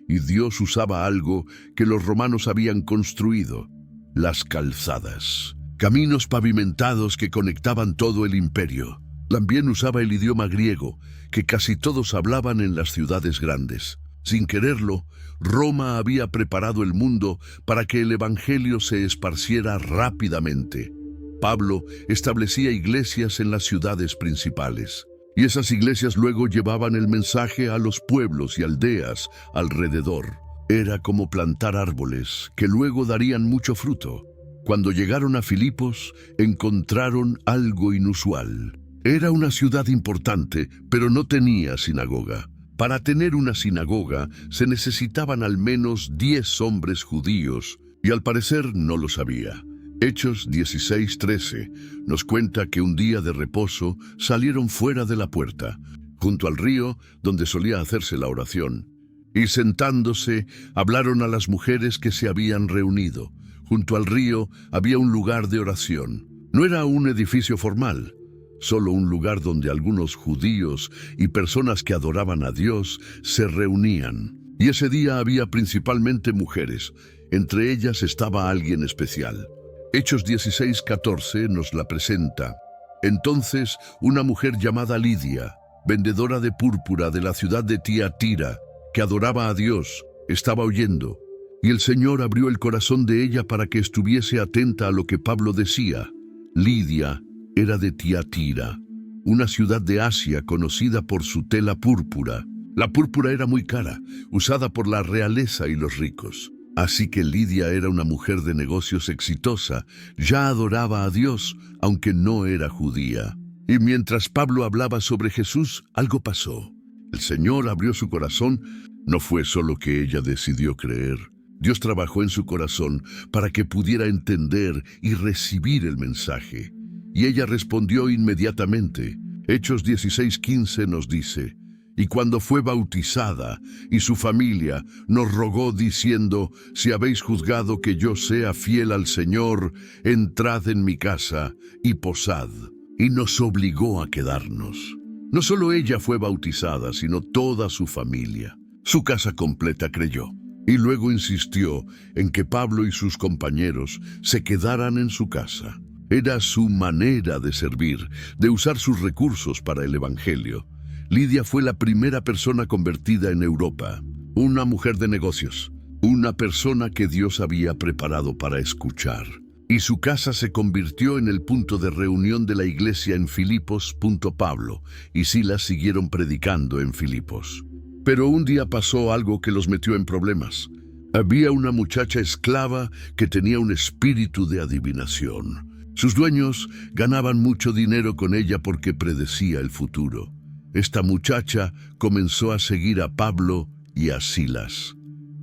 Y Dios usaba algo que los romanos habían construido: las calzadas. caminos pavimentados que conectaban todo el imperio. También usaba el idioma griego, que casi todos hablaban en las ciudades grandes. Sin quererlo, Roma había preparado el mundo para que el evangelio se esparciera rápidamente. Pablo establecía iglesias en las ciudades principales, y esas iglesias luego llevaban el mensaje a los pueblos y aldeas alrededor. Era como plantar árboles que luego darían mucho fruto. Cuando llegaron a Filipos, encontraron algo inusual. Era una ciudad importante, pero no tenía sinagoga. Para tener una sinagoga se necesitaban al menos 10 hombres judíos, y al parecer no lo sabía. Hechos 16:13 nos cuenta que un día de reposo salieron fuera de la puerta, junto al río donde solía hacerse la oración, y sentándose hablaron a las mujeres que se habían reunido. Junto al río había un lugar de oración. No era un edificio formal, solo un lugar donde algunos judíos y personas que adoraban a Dios se reunían. Y ese día había principalmente mujeres. Entre ellas estaba alguien especial. Hechos 16:14 nos la presenta. Entonces, una mujer llamada Lidia, vendedora de púrpura de la ciudad de Tiatira, que adoraba a Dios, estaba oyendo. Y el Señor abrió el corazón de ella para que estuviese atenta a lo que Pablo decía. Lidia era de Tiatira, una ciudad de Asia conocida por su tela púrpura. La púrpura era muy cara, usada por la realeza y los ricos. Así que Lidia era una mujer de negocios exitosa, ya adoraba a Dios, aunque no era judía. Y mientras Pablo hablaba sobre Jesús, algo pasó. El Señor abrió su corazón. No fue solo que ella decidió creer. Dios trabajó en su corazón para que pudiera entender y recibir el mensaje. Y ella respondió inmediatamente. Hechos 16:15 nos dice: y cuando fue bautizada y su familia nos rogó diciendo: si habéis juzgado que yo sea fiel al Señor, entrad en mi casa y posad. Y nos obligó a quedarnos. No solo ella fue bautizada, sino toda su familia. Su casa completa creyó. Y luego insistió en que Pablo y sus compañeros se quedaran en su casa. Era su manera de servir, de usar sus recursos para el evangelio. Lidia fue la primera persona convertida en Europa, una mujer de negocios, una persona que Dios había preparado para escuchar. Y su casa se convirtió en el punto de reunión de la iglesia en Filipos. Pablo y Silas siguieron predicando en Filipos. Pero un día pasó algo que los metió en problemas. Había una muchacha esclava que tenía un espíritu de adivinación. Sus dueños ganaban mucho dinero con ella porque predecía el futuro. Esta muchacha comenzó a seguir a Pablo y a Silas.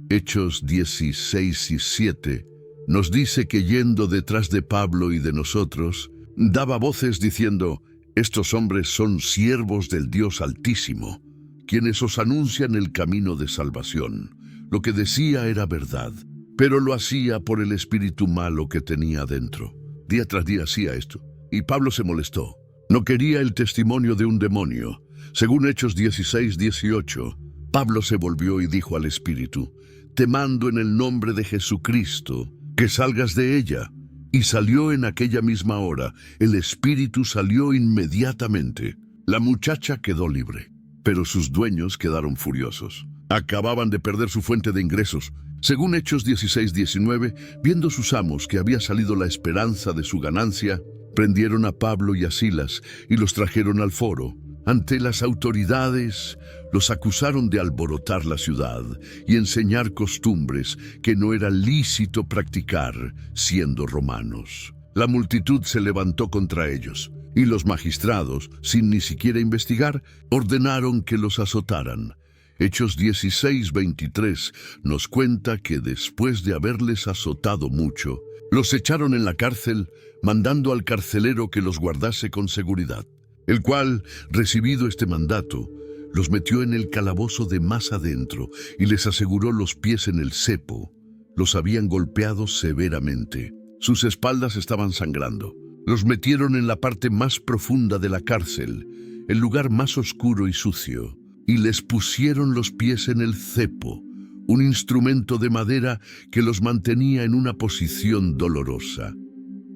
Hechos 16:7 nos dice que yendo detrás de Pablo y de nosotros, daba voces diciendo: estos hombres son siervos del Dios Altísimo, quienes os anuncian el camino de salvación. Lo que decía era verdad, pero lo hacía por el espíritu malo que tenía dentro. Día tras día hacía esto, y Pablo se molestó. No quería el testimonio de un demonio. Según Hechos 16:18, Pablo se volvió y dijo al espíritu: te mando en el nombre de Jesucristo, que salgas de ella. Y salió en aquella misma hora. El espíritu salió inmediatamente. La muchacha quedó libre, pero sus dueños quedaron furiosos. Acababan de perder su fuente de ingresos. Según Hechos 16:19, viendo sus amos que había salido la esperanza de su ganancia, prendieron a Pablo y a Silas y los trajeron al foro. Ante las autoridades, los acusaron de alborotar la ciudad y enseñar costumbres que no era lícito practicar siendo romanos. La multitud se levantó contra ellos, y los magistrados, sin ni siquiera investigar, ordenaron que los azotaran. Hechos 16:23 nos cuenta que después de haberles azotado mucho, los echaron en la cárcel, mandando al carcelero que los guardase con seguridad, el cual, recibido este mandato, los metió en el calabozo de más adentro y les aseguró los pies en el cepo. Los habían golpeado severamente. Sus espaldas estaban sangrando. Los metieron en la parte más profunda de la cárcel, el lugar más oscuro y sucio, y les pusieron los pies en el cepo, un instrumento de madera que los mantenía en una posición dolorosa.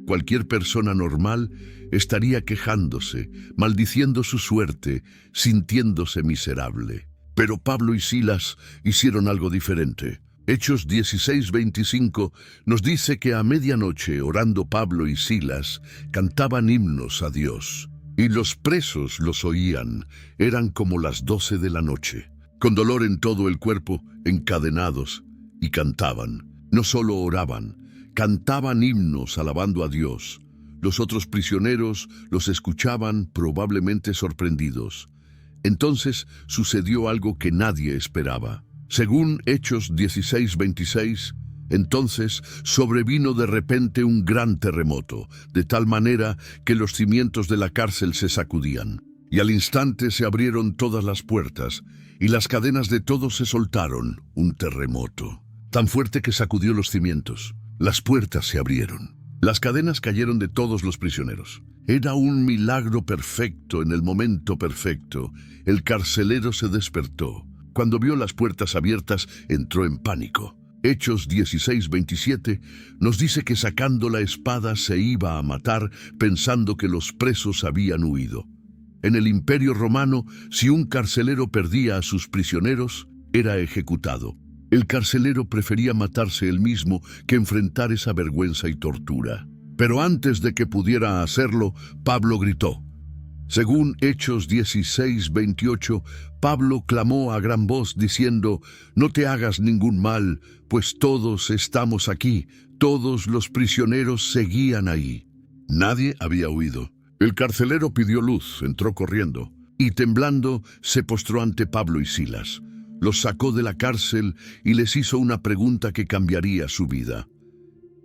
Cualquier persona normal estaría quejándose, maldiciendo su suerte, sintiéndose miserable. Pero Pablo y Silas hicieron algo diferente. Hechos 16:25 nos dice que a medianoche, orando Pablo y Silas, cantaban himnos a Dios. Y los presos los oían. Eran como las 12 de la noche, con dolor en todo el cuerpo, encadenados, y cantaban. No solo oraban, cantaban himnos alabando a Dios. Los otros prisioneros los escuchaban, probablemente sorprendidos. Entonces sucedió algo que nadie esperaba. Según Hechos 16:26, entonces sobrevino de repente un gran terremoto, de tal manera que los cimientos de la cárcel se sacudían. Y al instante se abrieron todas las puertas, y las cadenas de todos se soltaron. Un terremoto tan fuerte que sacudió los cimientos. Las puertas se abrieron. Las cadenas cayeron de todos los prisioneros. Era un milagro perfecto en el momento perfecto. El carcelero se despertó. Cuando vio las puertas abiertas, entró en pánico. Hechos 16:27 nos dice que sacando la espada se iba a matar, pensando que los presos habían huido. En el Imperio Romano, si un carcelero perdía a sus prisioneros, era ejecutado. El carcelero prefería matarse él mismo que enfrentar esa vergüenza y tortura. Pero antes de que pudiera hacerlo, Pablo gritó. Según Hechos 16:28, Pablo clamó a gran voz diciendo: «No te hagas ningún mal, pues todos estamos aquí». Todos los prisioneros seguían ahí. Nadie había huido. El carcelero pidió luz, entró corriendo, y temblando se postró ante Pablo y Silas. Los sacó de la cárcel y les hizo una pregunta que cambiaría su vida.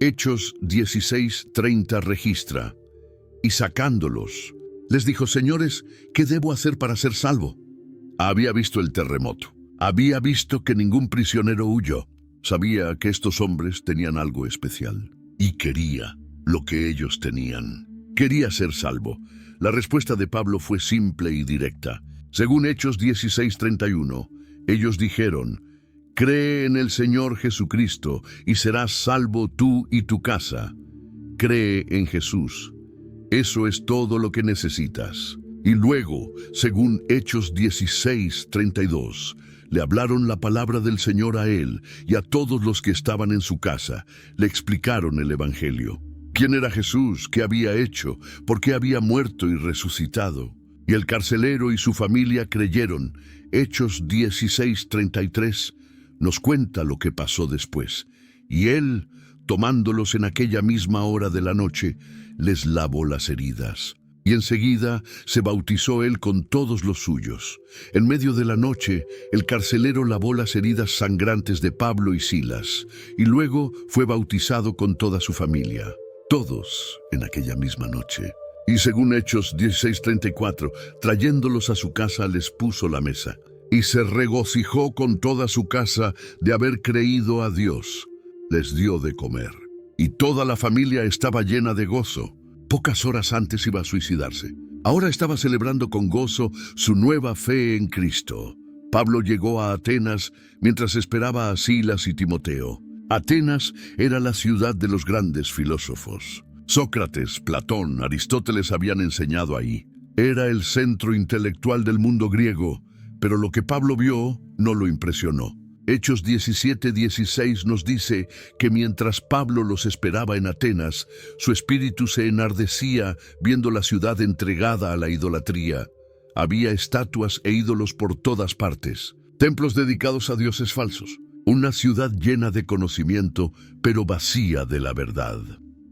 Hechos 16:30 registra: «Y sacándolos, les dijo: Señores, ¿qué debo hacer para ser salvo?». Había visto el terremoto. Había visto que ningún prisionero huyó. Sabía que estos hombres tenían algo especial. Y quería lo que ellos tenían. Quería ser salvo. La respuesta de Pablo fue simple y directa. Según Hechos 16:31, ellos dijeron: «Cree en el Señor Jesucristo y serás salvo tú y tu casa». Cree en Jesús. Eso es todo lo que necesitas. Y luego, según Hechos 16:32, le hablaron la palabra del Señor a él y a todos los que estaban en su casa. Le explicaron el Evangelio. ¿Quién era Jesús? ¿Qué había hecho? ¿Por qué había muerto y resucitado? Y el carcelero y su familia creyeron. Hechos 16:33 nos cuenta lo que pasó después. Y él, tomándolos en aquella misma hora de la noche, les lavó las heridas. Y enseguida se bautizó él con todos los suyos. En medio de la noche, el carcelero lavó las heridas sangrantes de Pablo y Silas, y luego fue bautizado con toda su familia. Todos en aquella misma noche. Y según Hechos 16:34, trayéndolos a su casa les puso la mesa. Y se regocijó con toda su casa de haber creído a Dios. Les dio de comer. Y toda la familia estaba llena de gozo. Pocas horas antes iba a suicidarse. Ahora estaba celebrando con gozo su nueva fe en Cristo. Pablo llegó a Atenas mientras esperaba a Silas y Timoteo. Atenas era la ciudad de los grandes filósofos. Sócrates, Platón, Aristóteles habían enseñado ahí. Era el centro intelectual del mundo griego, pero lo que Pablo vio no lo impresionó. Hechos 17:16 nos dice que mientras Pablo los esperaba en Atenas, su espíritu se enardecía viendo la ciudad entregada a la idolatría. Había estatuas e ídolos por todas partes, templos dedicados a dioses falsos, una ciudad llena de conocimiento, pero vacía de la verdad.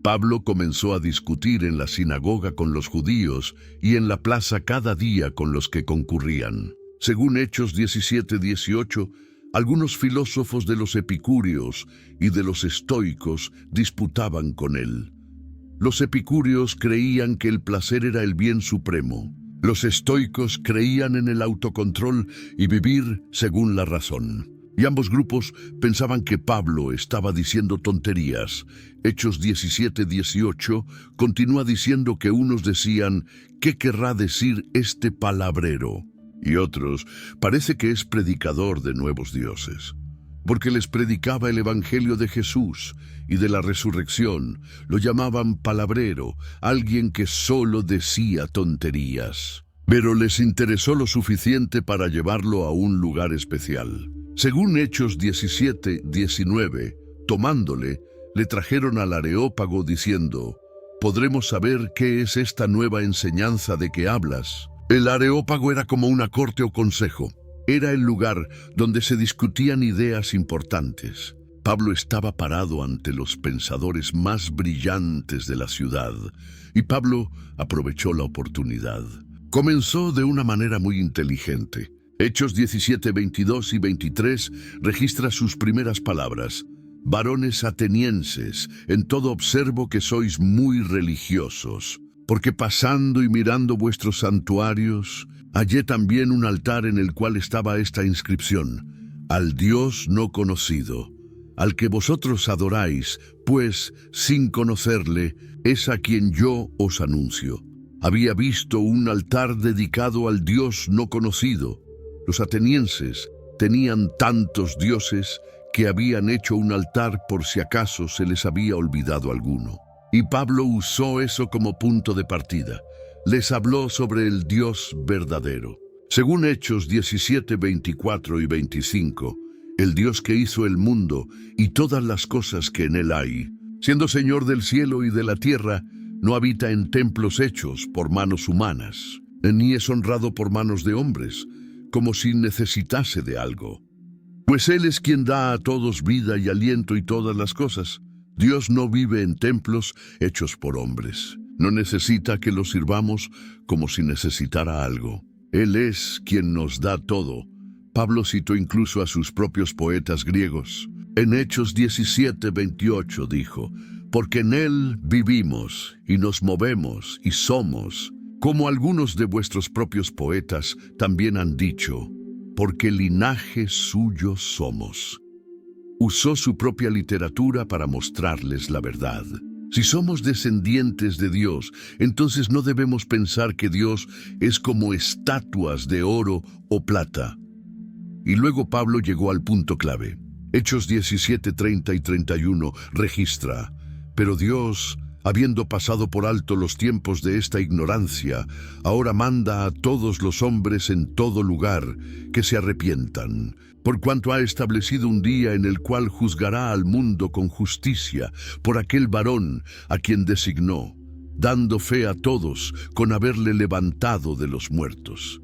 Pablo comenzó a discutir en la sinagoga con los judíos y en la plaza cada día con los que concurrían. Según Hechos 17:18, algunos filósofos de los epicúreos y de los estoicos disputaban con él. Los epicúreos creían que el placer era el bien supremo. Los estoicos creían en el autocontrol y vivir según la razón. Y ambos grupos pensaban que Pablo estaba diciendo tonterías. Hechos 17:18 continúa diciendo que unos decían: «¿Qué querrá decir este palabrero?». Y otros: «Parece que es predicador de nuevos dioses». porque les predicaba el evangelio de Jesús y de la resurrección. Lo llamaban palabrero, alguien que solo decía tonterías. Pero les interesó lo suficiente para llevarlo a un lugar especial. Según Hechos 17:19, tomándole, le trajeron al Areópago diciendo: ¿podremos saber qué es esta nueva enseñanza de que hablas? El Areópago era como una corte o consejo. Era el lugar donde se discutían ideas importantes. Pablo estaba parado ante los pensadores más brillantes de la ciudad, y Pablo aprovechó la oportunidad. Comenzó de una manera muy inteligente. Hechos 17:22 y 23 registra sus primeras palabras: varones atenienses, en todo observo que sois muy religiosos, porque pasando y mirando vuestros santuarios, hallé también un altar en el cual estaba esta inscripción: al Dios no conocido, al que vosotros adoráis, pues, sin conocerle, es a quien yo os anuncio. Había visto un altar dedicado al Dios no conocido. Los atenienses tenían tantos dioses que habían hecho un altar por si acaso se les había olvidado alguno. Y Pablo usó eso como punto de partida. Les habló sobre el Dios verdadero. Según Hechos 17:24 y 25, el Dios que hizo el mundo y todas las cosas que en él hay, siendo Señor del cielo y de la tierra, no habita en templos hechos por manos humanas, ni es honrado por manos de hombres, como si necesitase de algo. Pues Él es quien da a todos vida y aliento y todas las cosas. Dios no vive en templos hechos por hombres. No necesita que lo sirvamos como si necesitara algo. Él es quien nos da todo. Pablo citó incluso a sus propios poetas griegos. En Hechos 17:28 dijo: porque en Él vivimos y nos movemos y somos, como algunos de vuestros propios poetas también han dicho, porque linaje suyo somos. Usó su propia literatura para mostrarles la verdad. Si somos descendientes de Dios, entonces no debemos pensar que Dios es como estatuas de oro o plata. Y luego Pablo llegó al punto clave. Hechos 17:30 y 31 registra: pero Dios, habiendo pasado por alto los tiempos de esta ignorancia, ahora manda a todos los hombres en todo lugar que se arrepientan, por cuanto ha establecido un día en el cual juzgará al mundo con justicia por aquel varón a quien designó, dando fe a todos con haberle levantado de los muertos.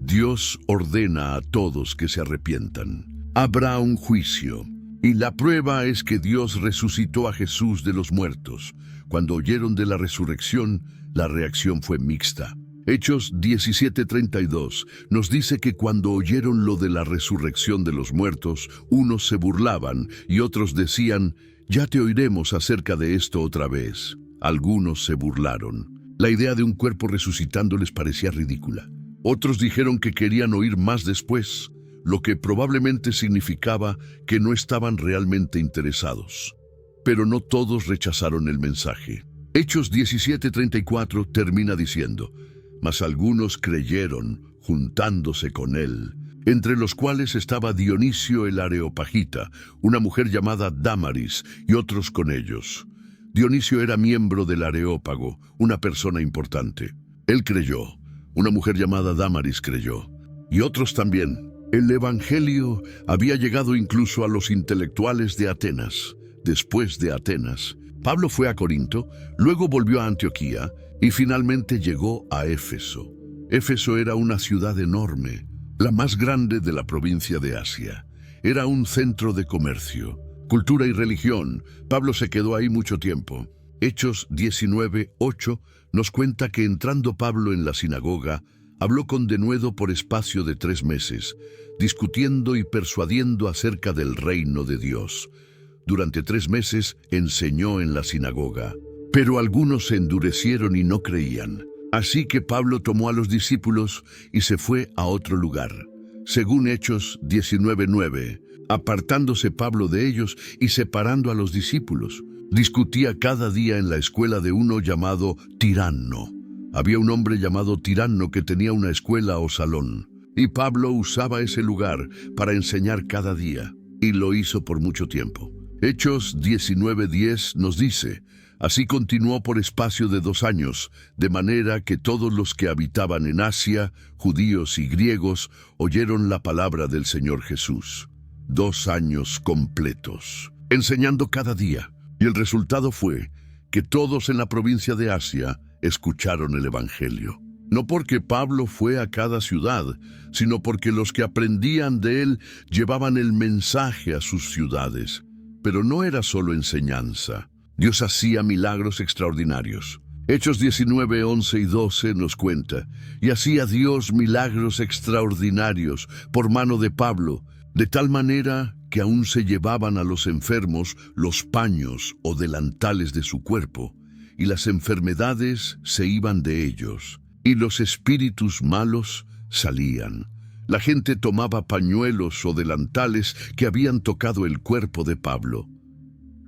Dios ordena a todos que se arrepientan. Habrá un juicio. Y la prueba es que Dios resucitó a Jesús de los muertos. Cuando oyeron de la resurrección, la reacción fue mixta. Hechos 17:32 nos dice que cuando oyeron lo de la resurrección de los muertos, unos se burlaban y otros decían: ya te oiremos acerca de esto otra vez. Algunos se burlaron. La idea de un cuerpo resucitando les parecía ridícula. Otros dijeron que querían oír más después, lo que probablemente significaba que no estaban realmente interesados. Pero no todos rechazaron el mensaje. Hechos 17:34 termina diciendo: mas algunos creyeron, juntándose con él, entre los cuales estaba Dionisio el Areopagita, una mujer llamada Dámaris, y otros con ellos. Dionisio era miembro del Areópago, una persona importante. Él creyó, una mujer llamada Dámaris creyó, y otros también. El Evangelio había llegado incluso a los intelectuales de Atenas. Después de Atenas, Pablo fue a Corinto, luego volvió a Antioquía y finalmente llegó a Éfeso. Éfeso era una ciudad enorme, la más grande de la provincia de Asia. Era un centro de comercio, cultura y religión. Pablo se quedó ahí mucho tiempo. Hechos 19:8 nos cuenta que entrando Pablo en la sinagoga, habló con denuedo por espacio de 3 meses, discutiendo y persuadiendo acerca del reino de Dios. Durante 3 meses enseñó en la sinagoga, pero algunos se endurecieron y no creían. Así que Pablo tomó a los discípulos y se fue a otro lugar. Según Hechos 19:9, apartándose Pablo de ellos y separando a los discípulos, discutía cada día en la escuela de uno llamado Tiranno. Había un hombre llamado Tiranno que tenía una escuela o salón, y Pablo usaba ese lugar para enseñar cada día. y lo hizo por mucho tiempo. Hechos 19:10 nos dice: así continuó por espacio de 2 años, de manera que todos los que habitaban en Asia, judíos y griegos, oyeron la palabra del Señor Jesús. 2 años completos, enseñando cada día. Y el resultado fue que todos en la provincia de Asia escucharon el Evangelio. No porque Pablo fue a cada ciudad, sino porque los que aprendían de él llevaban el mensaje a sus ciudades. Pero no era solo enseñanza. Dios hacía milagros extraordinarios. Hechos 19, 11 y 12 nos cuenta: y hacía Dios milagros extraordinarios por mano de Pablo, de tal manera que aún se llevaban a los enfermos los paños o delantales de su cuerpo, y las enfermedades se iban de ellos, y los espíritus malos salían. La gente tomaba pañuelos o delantales que habían tocado el cuerpo de Pablo.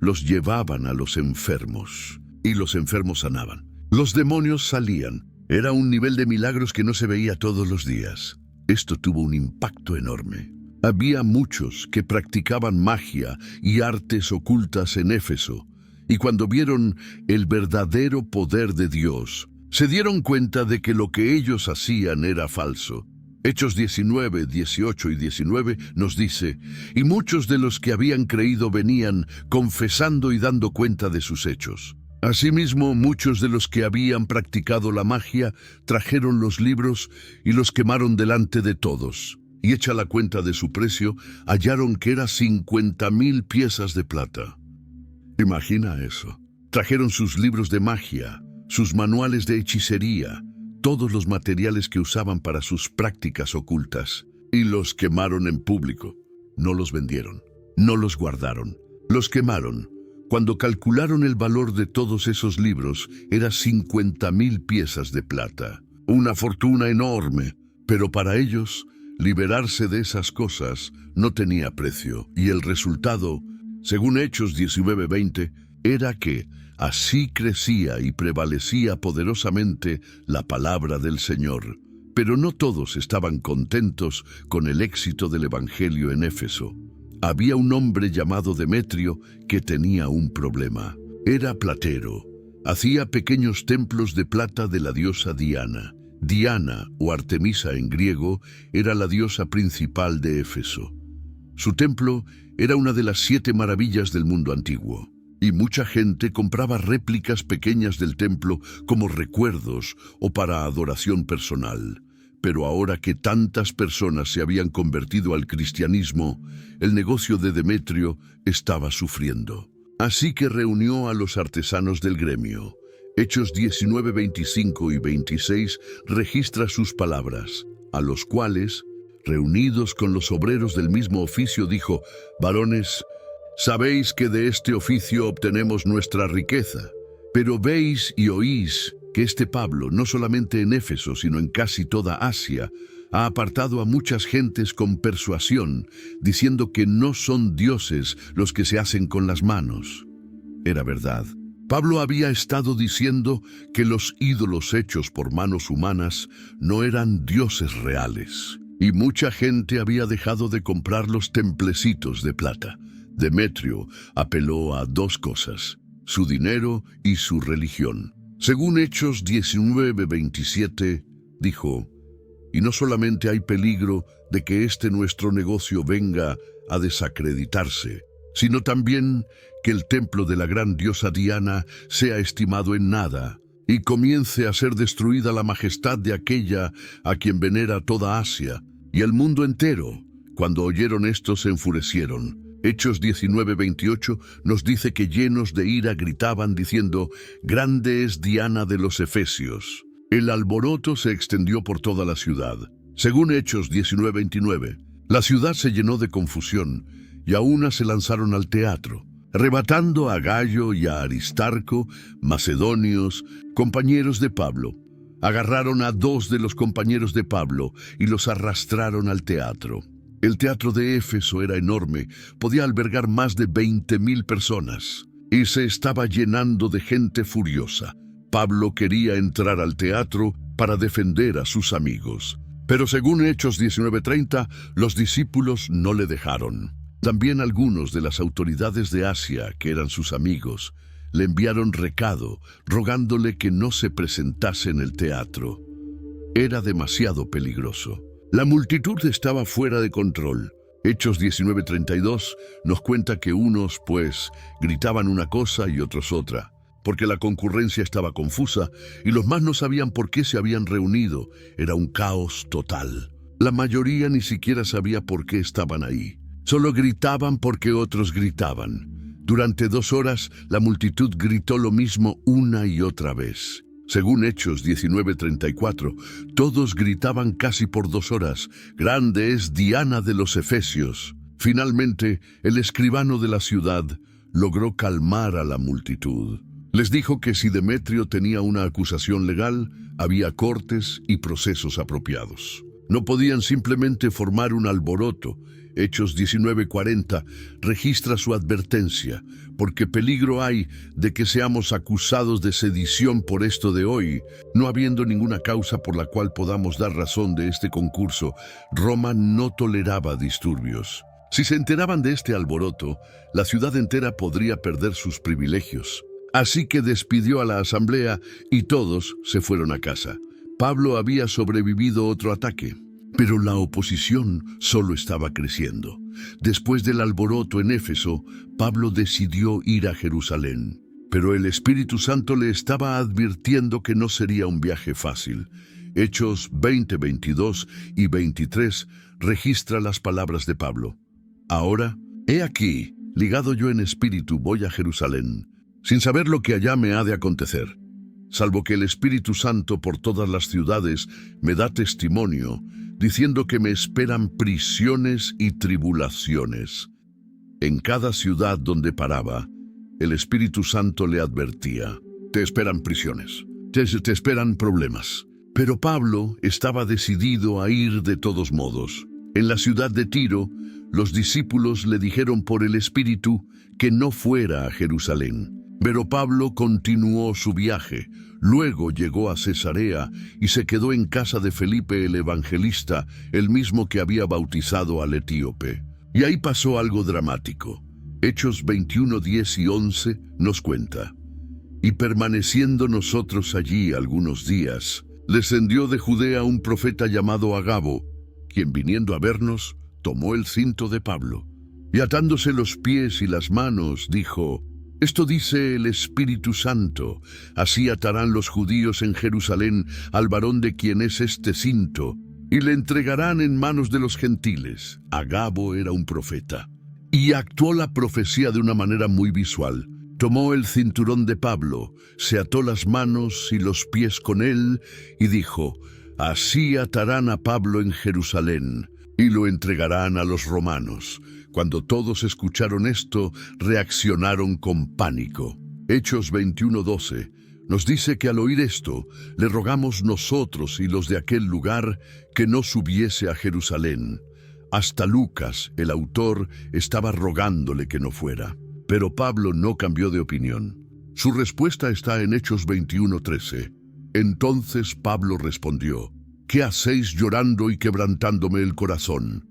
Los llevaban a los enfermos, y los enfermos sanaban. Los demonios salían. Era un nivel de milagros que no se veía todos los días. Esto tuvo un impacto enorme. Había muchos que practicaban magia y artes ocultas en Éfeso, y cuando vieron el verdadero poder de Dios, se dieron cuenta de que lo que ellos hacían era falso. Hechos 19, 18 y 19 nos dice: y muchos de los que habían creído venían confesando y dando cuenta de sus hechos. Asimismo, muchos de los que habían practicado la magia trajeron los libros y los quemaron delante de todos. Y hecha la cuenta de su precio, hallaron que era 50,000 piezas de plata. Imagina eso. Trajeron sus libros de magia, sus manuales de hechicería, todos los materiales que usaban para sus prácticas ocultas, y los quemaron en público. No los vendieron, no los guardaron, los quemaron. Cuando calcularon el valor de todos esos libros, era 50,000 piezas de plata. Una fortuna enorme, pero para ellos, liberarse de esas cosas no tenía precio, y el resultado, según Hechos 19:20, era que así crecía y prevalecía poderosamente la palabra del Señor. Pero no todos estaban contentos con el éxito del Evangelio en Éfeso. Había un hombre llamado Demetrio que tenía un problema. Era platero. Hacía pequeños templos de plata de la diosa Diana. Diana, o Artemisa en griego, era la diosa principal de Éfeso. Su templo era una de las 7 maravillas del mundo antiguo, y mucha gente compraba réplicas pequeñas del templo como recuerdos o para adoración personal. Pero ahora que tantas personas se habían convertido al cristianismo, el negocio de Demetrio estaba sufriendo. Así que reunió a los artesanos del gremio. Hechos 19, 25 y 26 registra sus palabras, a los cuales, reunidos con los obreros del mismo oficio, dijo: varones, sabéis que de este oficio obtenemos nuestra riqueza, pero veis y oís que este Pablo, no solamente en Éfeso, sino en casi toda Asia, ha apartado a muchas gentes con persuasión, diciendo que no son dioses los que se hacen con las manos. Era verdad. Pablo había estado diciendo que los ídolos hechos por manos humanas no eran dioses reales, y mucha gente había dejado de comprar los templecitos de plata. Demetrio apeló a 2 cosas: su dinero y su religión. Según Hechos 19:27, dijo: y no solamente hay peligro de que este nuestro negocio venga a desacreditarse, sino también que el templo de la gran diosa Diana sea estimado en nada, y comience a ser destruida la majestad de aquella a quien venera toda Asia, y el mundo entero. Cuando oyeron esto se enfurecieron. Hechos 19:28 nos dice que llenos de ira gritaban diciendo: grande es Diana de los Efesios. El alboroto se extendió por toda la ciudad. Según Hechos 19:29, la ciudad se llenó de confusión, y a una se lanzaron al teatro, arrebatando a Gayo y a Aristarco, macedonios, compañeros de Pablo. Agarraron a 2 de los compañeros de Pablo y los arrastraron al teatro. El teatro de Éfeso era enorme, podía albergar más de 20,000 personas, y se estaba llenando de gente furiosa. Pablo quería entrar al teatro para defender a sus amigos, pero según Hechos 19:30, los discípulos no le dejaron. También algunos de las autoridades de Asia, que eran sus amigos, le enviaron recado, rogándole que no se presentase en el teatro. Era demasiado peligroso. La multitud estaba fuera de control. Hechos 19:32 nos cuenta que unos, gritaban una cosa y otros otra, porque la concurrencia estaba confusa y los más no sabían por qué se habían reunido. Era un caos total. La mayoría ni siquiera sabía por qué estaban ahí. Solo gritaban porque otros gritaban. Durante 2 horas, la multitud gritó lo mismo una y otra vez. Según Hechos 19:34, todos gritaban casi por 2 horas: «Grande es Diana de los Efesios». Finalmente, el escribano de la ciudad logró calmar a la multitud. Les dijo que si Demetrio tenía una acusación legal, había cortes y procesos apropiados. No podían simplemente formar un alboroto. Hechos 19:40 registra su advertencia, porque peligro hay de que seamos acusados de sedición por esto de hoy, no habiendo ninguna causa por la cual podamos dar razón de este concurso. Roma no toleraba disturbios. Si se enteraban de este alboroto, la ciudad entera podría perder sus privilegios. Así que despidió a la asamblea y todos se fueron a casa. Pablo había sobrevivido otro ataque. Pero la oposición solo estaba creciendo. Después del alboroto en Éfeso, Pablo decidió ir a Jerusalén. Pero el Espíritu Santo le estaba advirtiendo que no sería un viaje fácil. Hechos 20, 22 y 23 registra las palabras de Pablo. «Ahora, he aquí, ligado yo en espíritu, voy a Jerusalén, sin saber lo que allá me ha de acontecer, salvo que el Espíritu Santo por todas las ciudades me da testimonio, diciendo que me esperan prisiones y tribulaciones». En cada ciudad donde paraba, el Espíritu Santo le advertía: «Te esperan prisiones, te esperan problemas». Pero Pablo estaba decidido a ir de todos modos. En la ciudad de Tiro, los discípulos le dijeron por el Espíritu que no fuera a Jerusalén. Pero Pablo continuó su viaje. Luego llegó a Cesarea y se quedó en casa de Felipe el evangelista, el mismo que había bautizado al etíope. Y ahí pasó algo dramático. Hechos 21, 10 y 11 nos cuenta: «Y permaneciendo nosotros allí algunos días, descendió de Judea un profeta llamado Agabo, quien viniendo a vernos, tomó el cinto de Pablo, y atándose los pies y las manos, dijo: Esto dice el Espíritu Santo, así atarán los judíos en Jerusalén al varón de quien es este cinto, y le entregarán en manos de los gentiles». Agabo era un profeta, y actuó la profecía de una manera muy visual. Tomó el cinturón de Pablo, se ató las manos y los pies con él, y dijo: «Así atarán a Pablo en Jerusalén, y lo entregarán a los romanos». Cuando todos escucharon esto, reaccionaron con pánico. Hechos 21:12 nos dice que al oír esto, le rogamos nosotros y los de aquel lugar que no subiese a Jerusalén. Hasta Lucas, el autor, estaba rogándole que no fuera. Pero Pablo no cambió de opinión. Su respuesta está en Hechos 21:13. Entonces Pablo respondió: «¿Qué hacéis llorando y quebrantándome el corazón?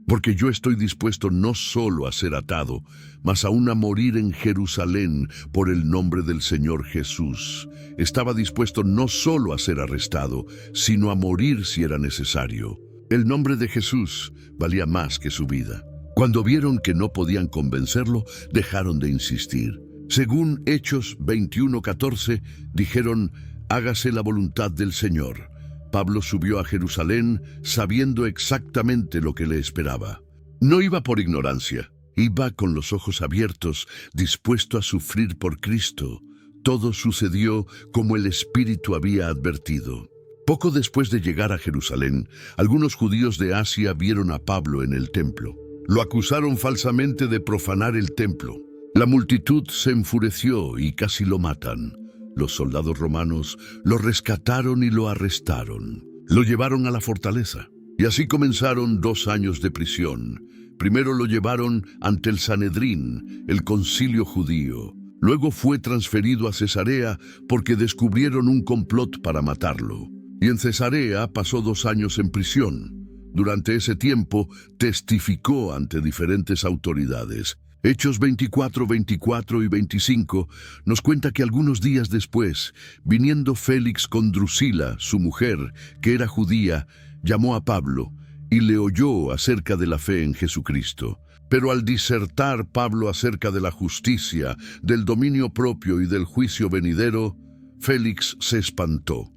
Porque yo estoy dispuesto no solo a ser atado, mas aún a morir en Jerusalén por el nombre del Señor Jesús». Estaba dispuesto no solo a ser arrestado, sino a morir si era necesario. El nombre de Jesús valía más que su vida. Cuando vieron que no podían convencerlo, dejaron de insistir. Según Hechos 21:14, dijeron: «Hágase la voluntad del Señor». Pablo subió a Jerusalén sabiendo exactamente lo que le esperaba. No iba por ignorancia, iba con los ojos abiertos, dispuesto a sufrir por Cristo. Todo sucedió como el Espíritu había advertido. Poco después de llegar a Jerusalén, algunos judíos de Asia vieron a Pablo en el templo. Lo acusaron falsamente de profanar el templo. La multitud se enfureció y casi lo matan. Los soldados romanos lo rescataron y lo arrestaron. Lo llevaron a la fortaleza. Y así comenzaron 2 años de prisión. Primero lo llevaron ante el Sanedrín, el concilio judío. Luego fue transferido a Cesarea porque descubrieron un complot para matarlo. Y en Cesarea pasó 2 años en prisión. Durante ese tiempo, testificó ante diferentes autoridades. Hechos 24, 24 y 25 nos cuenta que algunos días después, viniendo Félix con Drusila, su mujer, que era judía, llamó a Pablo y le oyó acerca de la fe en Jesucristo. Pero al disertar Pablo acerca de la justicia, del dominio propio y del juicio venidero, Félix se espantó.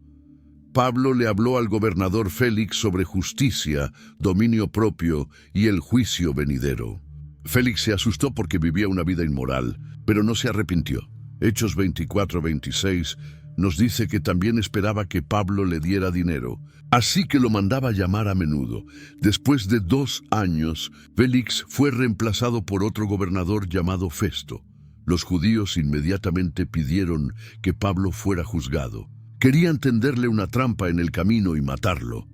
Pablo le habló al gobernador Félix sobre justicia, dominio propio y el juicio venidero. Félix se asustó porque vivía una vida inmoral, pero no se arrepintió. Hechos 24-26 nos dice que también esperaba que Pablo le diera dinero, así que lo mandaba llamar a menudo. Después de 2 años, Félix fue reemplazado por otro gobernador llamado Festo. Los judíos inmediatamente pidieron que Pablo fuera juzgado. Querían tenderle una trampa en el camino y matarlo.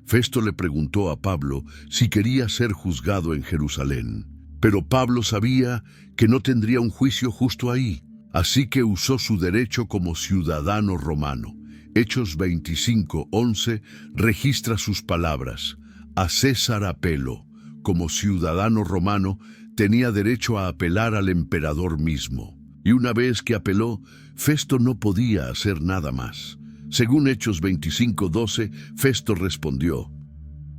Festo le preguntó a Pablo si quería ser juzgado en Jerusalén. Pero Pablo sabía que no tendría un juicio justo ahí, así que usó su derecho como ciudadano romano. Hechos 25:11 registra sus palabras. A César apelo. Como ciudadano romano, tenía derecho a apelar al emperador mismo. Y una vez que apeló, Festo no podía hacer nada más. Según Hechos 25:12, Festo respondió: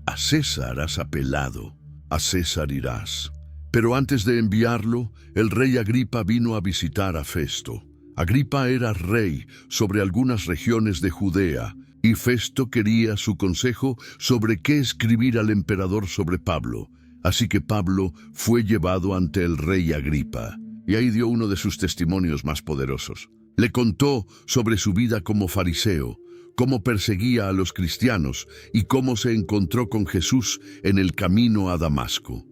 a César has apelado, a César irás. Pero antes de enviarlo, el rey Agripa vino a visitar a Festo. Agripa era rey sobre algunas regiones de Judea, y Festo quería su consejo sobre qué escribir al emperador sobre Pablo. Así que Pablo fue llevado ante el rey Agripa, y ahí dio uno de sus testimonios más poderosos. Le contó sobre su vida como fariseo, cómo perseguía a los cristianos y cómo se encontró con Jesús en el camino a Damasco.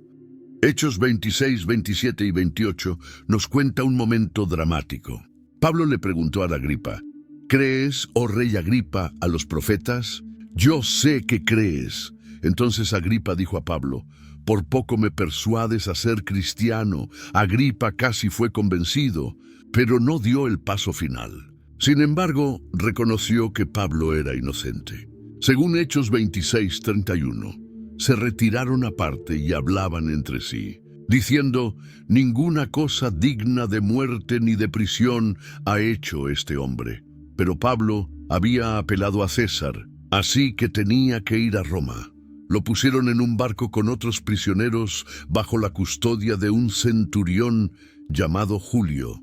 Hechos 26, 27 y 28 nos cuenta un momento dramático. Pablo le preguntó a Agripa: ¿crees, oh rey Agripa, a los profetas? Yo sé que crees. Entonces Agripa dijo a Pablo: por poco me persuades a ser cristiano. Agripa casi fue convencido, pero no dio el paso final. Sin embargo, reconoció que Pablo era inocente. Según Hechos 26, 31, se retiraron aparte y hablaban entre sí, diciendo: ninguna cosa digna de muerte ni de prisión ha hecho este hombre. Pero Pablo había apelado a César, así que tenía que ir a Roma. Lo pusieron en un barco con otros prisioneros bajo la custodia de un centurión llamado Julio.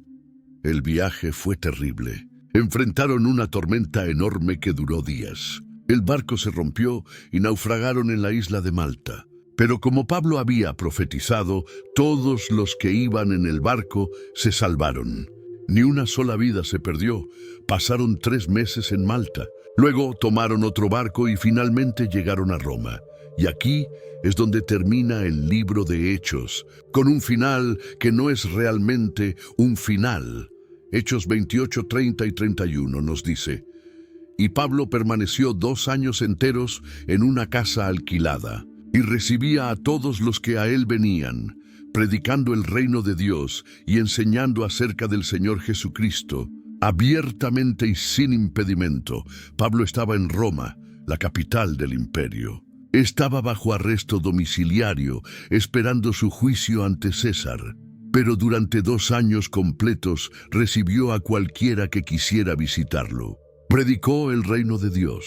El viaje fue terrible. Enfrentaron una tormenta enorme que duró días. El barco se rompió y naufragaron en la isla de Malta. Pero como Pablo había profetizado, todos los que iban en el barco se salvaron. Ni una sola vida se perdió. Pasaron 3 meses en Malta. Luego tomaron otro barco y finalmente llegaron a Roma. Y aquí es donde termina el libro de Hechos, con un final que no es realmente un final. Hechos 28, 30 y 31 nos dice: y Pablo permaneció 2 años enteros en una casa alquilada, y recibía a todos los que a él venían, predicando el reino de Dios y enseñando acerca del Señor Jesucristo, abiertamente y sin impedimento. Pablo estaba en Roma, la capital del imperio. Estaba bajo arresto domiciliario, esperando su juicio ante César. Pero durante 2 años completos recibió a cualquiera que quisiera visitarlo. Predicó el reino de Dios,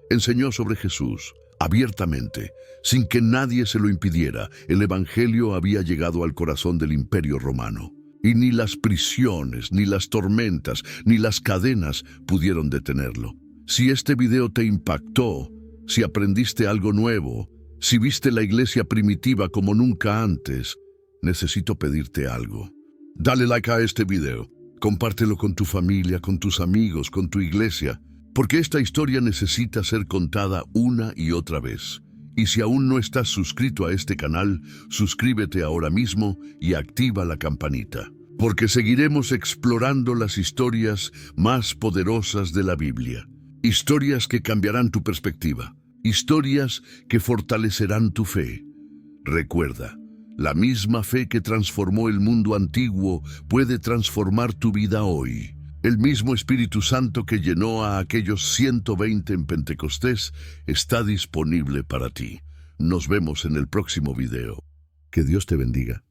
enseñó sobre Jesús, abiertamente, sin que nadie se lo impidiera. El evangelio había llegado al corazón del imperio romano, y ni las prisiones, ni las tormentas, ni las cadenas pudieron detenerlo. Si este video te impactó, si aprendiste algo nuevo, si viste la iglesia primitiva como nunca antes, necesito pedirte algo. Dale like a este video. Compártelo con tu familia, con tus amigos, con tu iglesia, porque esta historia necesita ser contada una y otra vez. Y si aún no estás suscrito a este canal, suscríbete ahora mismo y activa la campanita, porque seguiremos explorando las historias más poderosas de la Biblia. Historias que cambiarán tu perspectiva, historias que fortalecerán tu fe. Recuerda, la misma fe que transformó el mundo antiguo puede transformar tu vida hoy. El mismo Espíritu Santo que llenó a aquellos 120 en Pentecostés está disponible para ti. Nos vemos en el próximo video. Que Dios te bendiga.